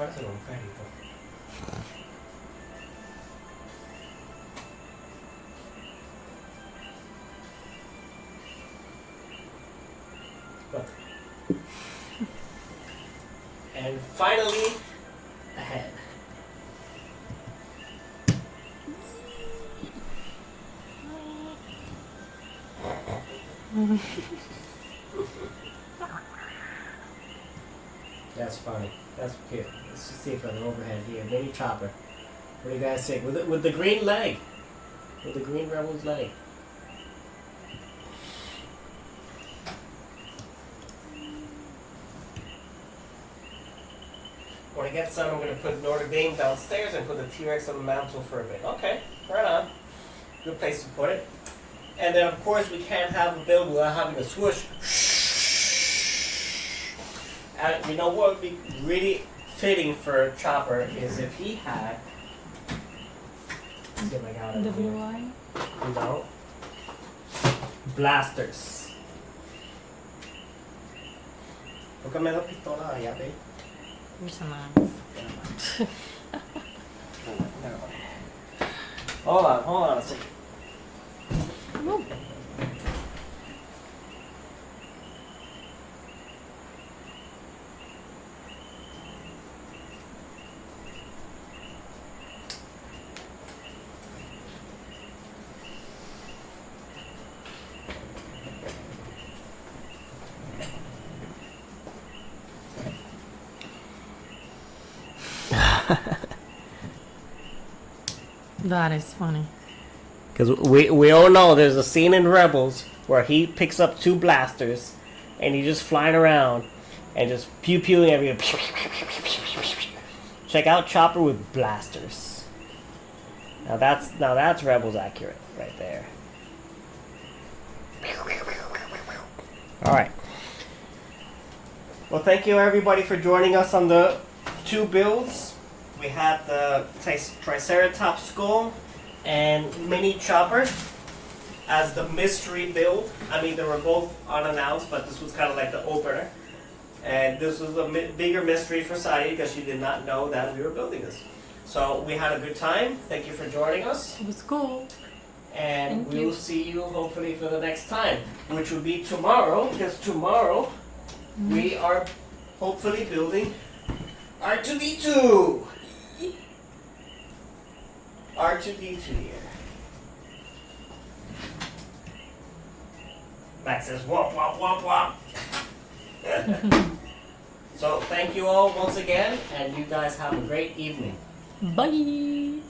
parece un perrito. Look. And finally, a head. That's funny. That's cute. Let's just see for an overhead here. Mini chopper. What do you guys think? With the green leg. With the green rebel's leg. When I get some, I'm going to put Notre Dame downstairs and put the T-Rex on the mantle for a bit. Okay, right on. Good place to put it. And then, of course, we can't have a build without having a swoosh. And you know what would be really fitting for Chopper is if he had. Let's see if I got it. The blue eye. No. Blasters. Póngame la pistola allá, babe. Here's some Hold on a second. Oh. That is funny. Because we all know there's a scene in Rebels where he picks up 2 blasters and he's just flying around and just pew-pewing everywhere. Check out Chopper with blasters. Now that's Rebels accurate right there. Alright. Well, thank you everybody for joining us on the 2 builds. We had the Triceratops skull and Mini Chopper as the mystery build. I mean, they were both unannounced, but this was kind of like the opener. And this was a bigger mystery for Sadie because she did not know that we were building this. So we had a good time. Thank you for joining us. It was cool. And Thank we you. will see you hopefully for the next time, which will be tomorrow, because tomorrow we are hopefully building R2-D2. R2-D2 here. Max says womp womp womp womp. So thank you all once again, and you guys have a great evening. Bye.